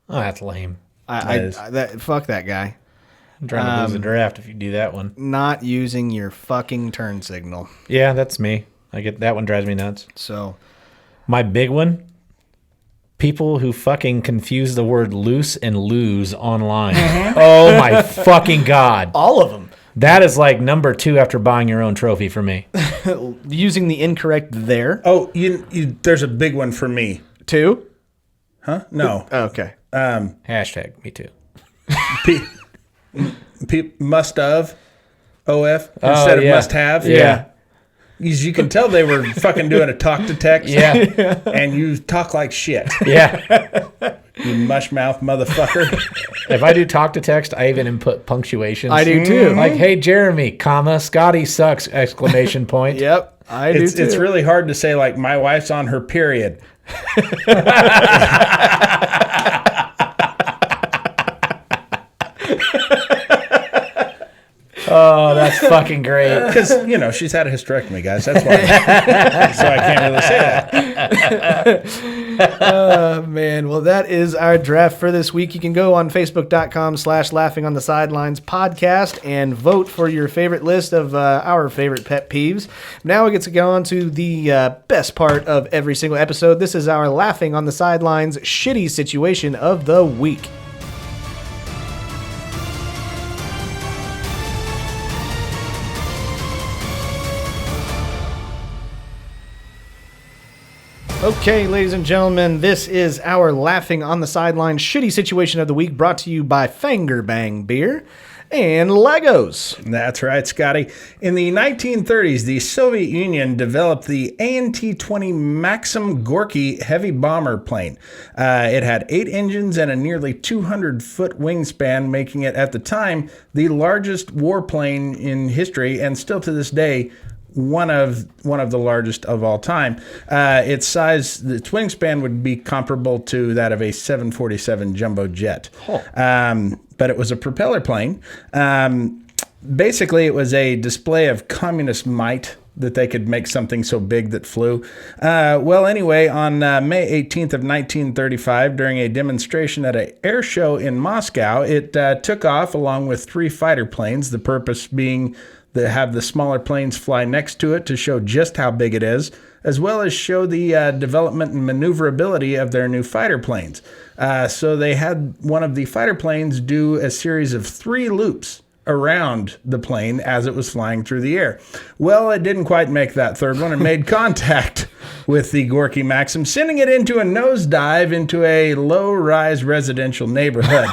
Oh, that's lame. Fuck that guy. I'm trying to lose a draft if you do that one. Not using your fucking turn signal. Yeah, that's me. I get that one drives me nuts. So My big one, people who fucking confuse the word loose and lose online. Oh my fucking God. all of them That is like number 2 after buying your own trophy for me. using the incorrect there Oh, there's a big one for me. too. Huh? No. Okay. Hashtag me too. Must have. OF instead of must have. Yeah. You can tell they were fucking doing a talk to text. Yeah. And you talk like shit. Yeah. You mush mouth motherfucker. If I do talk to text, I even input punctuations. I do too. Like, hey, Jeremy, comma, Scotty sucks, exclamation point. Yep. I do too. It's really hard to say, like, my wife's on her period. Oh, that's fucking great. Because, she's had a hysterectomy, guys. That's why. So I can't really say that. Oh, man. Well, that is our draft for this week. You can go on Facebook.com/Laughing on the Sidelines podcast and vote for your favorite list of our favorite pet peeves. Now we get to go on to the best part of every single episode. This is our Laughing on the Sidelines shitty situation of the week. Okay, ladies and gentlemen, this is our Laughing on the Sidelines shitty situation of the week, brought to you by Fanger Bang Beer and Legos. That's right, Scotty. In the 1930s, the Soviet Union developed the ANT-20 Maxim Gorky heavy bomber plane. It had 8 engines and a nearly 200-foot wingspan, making it, at the time, the largest warplane in history, and still to this day, one of the largest of all time. Its size, its wingspan would be comparable to that of a 747 jumbo jet. But it was a propeller plane. Basically, it was a display of communist might that they could make something so big that flew. Anyway, on May 18th of 1935, during a demonstration at an air show in Moscow, it took off along with 3 fighter planes, the purpose being to have the smaller planes fly next to it to show just how big it is, as well as show the development and maneuverability of their new fighter planes. So they had one of the fighter planes do a series of 3 loops around the plane as it was flying through the air. Well, it didn't quite make that third one and made contact with the Gorky Maxim, sending it into a nosedive into a low-rise residential neighborhood.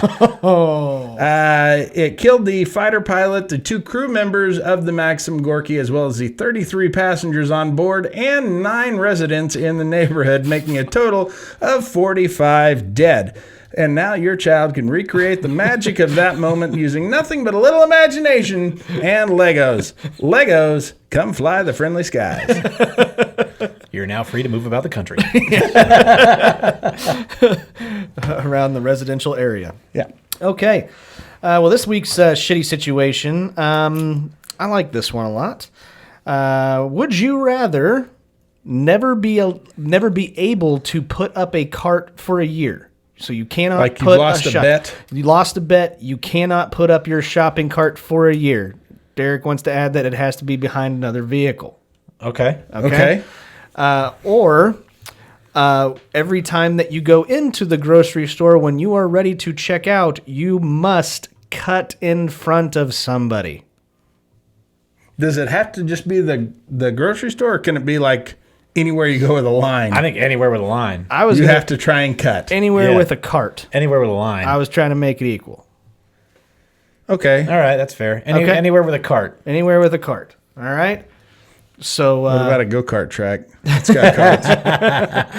It killed the fighter pilot, the 2 crew members of the Maxim Gorky, as well as the 33 passengers on board and 9 residents in the neighborhood, making a total of 45 dead. And now your child can recreate the magic of that moment using nothing but a little imagination and Legos. Legos, come fly the friendly skies. You're now free to move about the country. Around the residential area. Yeah. Okay. Well, this week's shitty situation, I like this one a lot. Would you rather never be able to put up a cart for a year? So you cannot like put you lost a bet? You lost a bet. You cannot put up your shopping cart for a year. Derek wants to add that it has to be behind another vehicle. Okay. Or every time that you go into the grocery store, when you are ready to check out, you must cut in front of somebody. Does it have to just be the grocery store, or can it be like anywhere you go with a line? I think anywhere with a line. You have to try and cut. Anywhere Yeah. with a cart. Anywhere with a line. I was trying to make it equal. Okay. All right, that's fair. Okay. Anywhere with a cart. Anywhere with a cart. All right. So What about a go-kart track? It's got carts.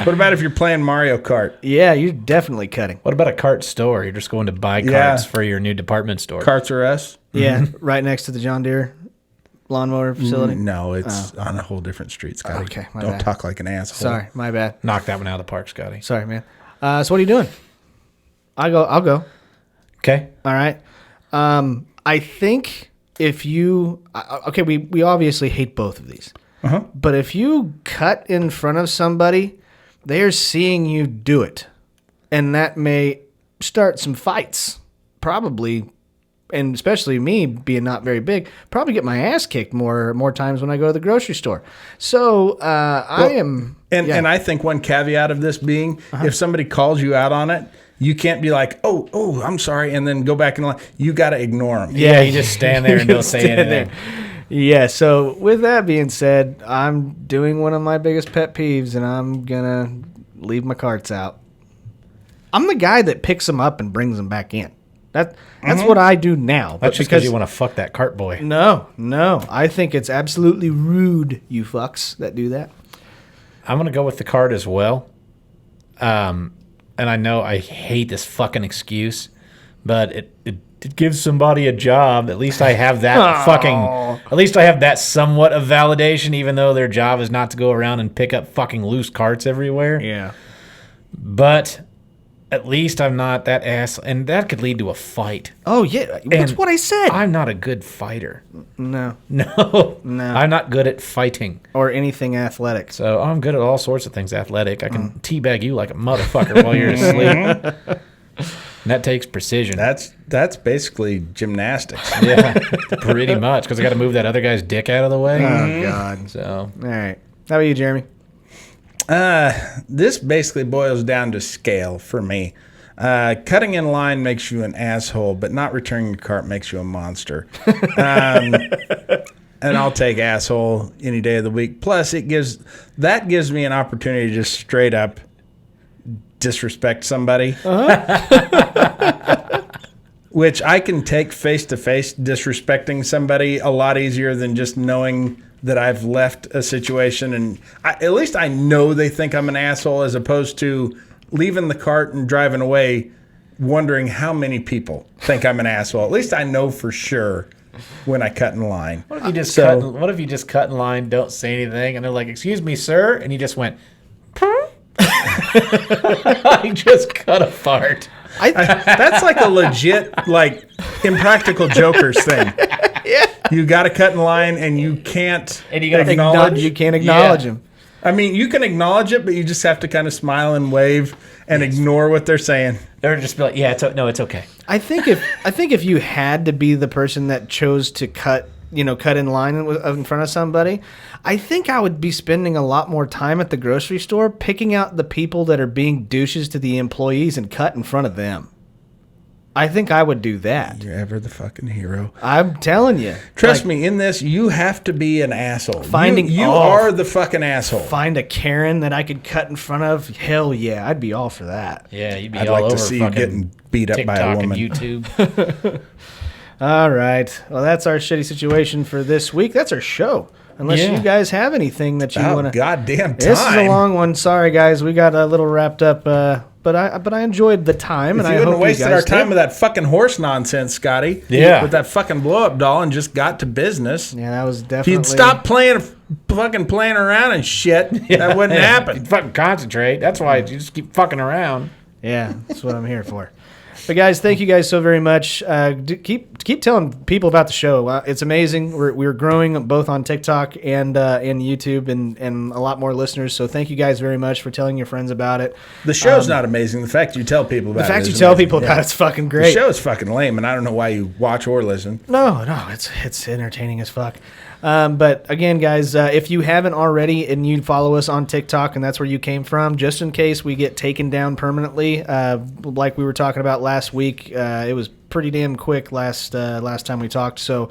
What about if you're playing Mario Kart? yeah, you're definitely cutting. What about a cart store? You're just going to buy Yeah. carts for your new department store. Carts are us? Yeah, right next to the John Deere lawnmower facility. No, it's on a whole different street, Scotty. Okay, my Don't bad. talk like an asshole. Sorry, my bad. Knock that one out of the park, Scotty. Sorry, man. So what are you doing? I'll go. Okay. All right. I think if you okay, we obviously hate both of these. But if you cut in front of somebody, they're seeing you do it. And that may start some fights. Probably, and especially me being not very big, probably get my ass kicked more times when I go to the grocery store. So I am And I think one caveat of this being, if somebody calls you out on it, you can't be like, oh, I'm sorry, and then go back in line. You got to ignore them. Yeah, you just stand there and don't say Stand anything. there. Yeah, so with that being said, I'm doing one of my biggest pet peeves, and I'm going to leave my carts out. I'm the guy that picks them up and brings them back in. That's what I do now. That's just because you want to fuck that cart boy. No. I think it's absolutely rude, you fucks that do that. I'm going to go with the cart as well. And I know I hate this fucking excuse, but it gives somebody a job. At least I have that at least I have that somewhat of validation, even though their job is not to go around and pick up fucking loose carts everywhere. Yeah. But at least I'm not that ass, and that could lead to a fight. Oh, yeah. That's And what I said. I'm not a good fighter. No. No. No. I'm not good at fighting. Or anything athletic. So I'm good at all sorts of things athletic. I can teabag you like a motherfucker while you're asleep. And that takes precision. That's basically gymnastics. Yeah, pretty much, because I got to move that other guy's dick out of the way. Oh, God. So All right. How about you, Jeremy? This basically boils down to scale for me. Cutting in line makes you an asshole, but not returning your cart makes you a monster. And I'll take asshole any day of the week. Plus, gives me an opportunity to just straight up disrespect somebody. Which I can take face-to-face disrespecting somebody a lot easier than just knowing that I've left a situation. And at least I know they think I'm an asshole, as opposed to leaving the cart and driving away wondering how many people think I'm an asshole. At least I know for sure when I cut in line. what if you just So- what if you just cut in line, don't say anything, and they're like, "Excuse me, sir," and you just went. I just cut a fart. That's like a legit, like, Impractical Jokers thing. Yeah. You got to cut in line, and you can't And you gotta acknowledge. You can't acknowledge Yeah. him. I mean, you can acknowledge it, but you just have to kind of smile and wave and ignore what they're saying. Or just be like, "Yeah, it's okay." I think if you had to be the person that chose to cut in line in front of somebody, I think I would be spending a lot more time at the grocery store picking out the people that are being douches to the employees and cut in front of them. I think I would do that. You're ever the fucking hero. I'm telling you. Trust me, in this, you have to be an asshole. Finding- you oh. are the fucking asshole. Find a Karen that I could cut in front of. Hell yeah, I'd be all for that. Yeah, you'd be I'd all like over to see you fucking getting beat up by a TikTok and woman. YouTube. All right. Well, that's our shitty situation for this week. That's our show. Unless Yeah. you guys have anything that you Oh, want to. goddamn time. This is a long one. Sorry, guys. We got a little wrapped up, but I enjoyed the time, If and you I hadn't hope you wasted guys our time did. with that fucking horse nonsense, Scotty. Yeah. With that fucking blow-up doll and just got to business. Yeah, that was If definitely. you'd stop playing around and shit, that wouldn't happen. You'd fucking concentrate. That's why you just keep fucking around. Yeah, that's what I'm here for. But guys, thank you guys so very much. Keep telling people about the show. It's amazing. We're growing both on TikTok and YouTube, and a lot more listeners. So thank you guys very much for telling your friends about it. The show's not amazing. The fact you tell people about The it fact is you tell amazing. people about it's fucking The great. show's fucking lame, and I don't know why you watch or listen. No, it's entertaining as fuck. But again, guys, if you haven't already and you follow us on TikTok and that's where you came from, just in case we get taken down permanently, like we were talking about last week, it was pretty damn quick last time we talked. So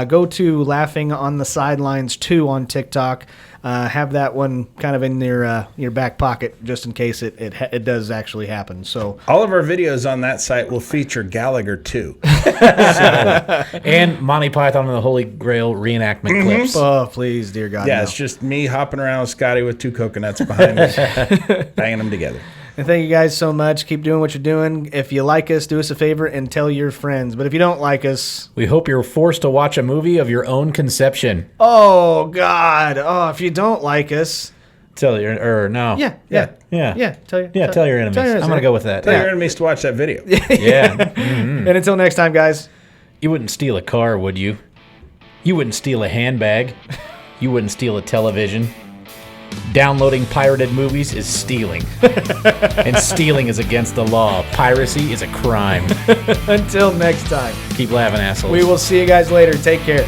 go to Laughing on the Sidelines 2 on TikTok. Have that one kind of in your back pocket just in case it does actually happen. So All of our videos on that site will feature Gallagher too. And Monty Python and the Holy Grail reenactment clips. Oh, please, dear God. Yeah, no. it's just me hopping around with Scotty with 2 coconuts behind us, banging them together. And thank you guys so much. Keep doing what you're doing. If you like us, do us a favor and tell your friends. But if you don't like us, We hope you're forced to watch a movie of your own conception. oh, God. Oh, if you don't like us, Tell your, or no. yeah. Yeah. Tell your Enemies. I'm going to go with that. Tell your enemies to watch that video. Yeah. And until next time, guys. You wouldn't steal a car, would you? You wouldn't steal a handbag. You wouldn't steal a television. Downloading pirated movies is stealing. And stealing is against the law. Piracy is a crime. Until next time. Keep laughing, assholes. We will see you guys later. Take care.